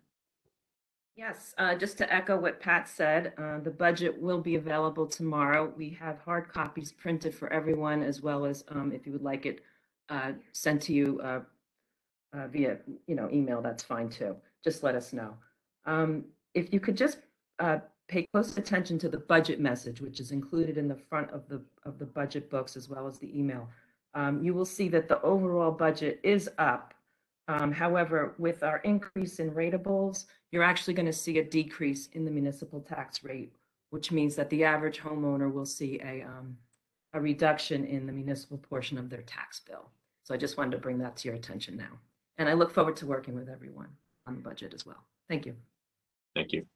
Yes, just to echo what Pat said, the budget will be available tomorrow. We have hard copies printed for everyone, as well as if you would like it sent to you via email, that's fine too. Just let us know. If you could just pay close attention to the budget message, which is included in the front of the budget books as well as the email. You will see that the overall budget is up. However, with our increase in ratables, you're actually going to see a decrease in the municipal tax rate, which means that the average homeowner will see a reduction in the municipal portion of their tax bill. So I just wanted to bring that to your attention now. And I look forward to working with everyone on the budget as well. Thank you. Thank you.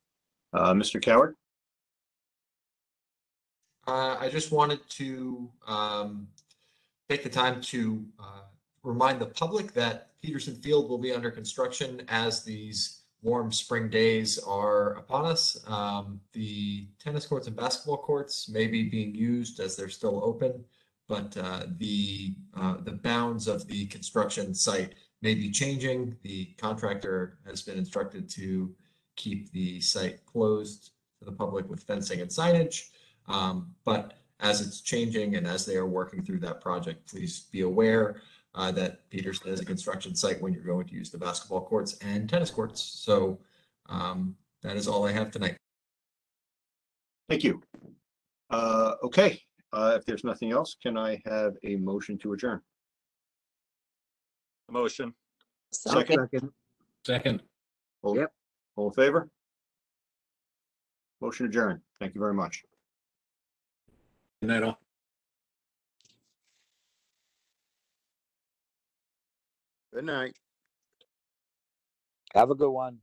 Mr. Coward? I just wanted to take the time to remind the public that Peterson Field will be under construction as these warm spring days are upon us. The tennis courts and basketball courts may be being used as they're still open, but the bounds of the construction site may be changing. The contractor has been instructed to keep the site closed to the public with fencing and signage. But as it's changing and as they are working through that project, please be aware that Peterson is a construction site when you're going to use the basketball courts and tennis courts. So that is all I have tonight. Thank you. Okay, if there's nothing else, can I have a motion to adjourn? Motion. Second? Second. All, Yep. all in favor? Motion adjourned. Thank you very much. Good night, all. Good night. Have a good one.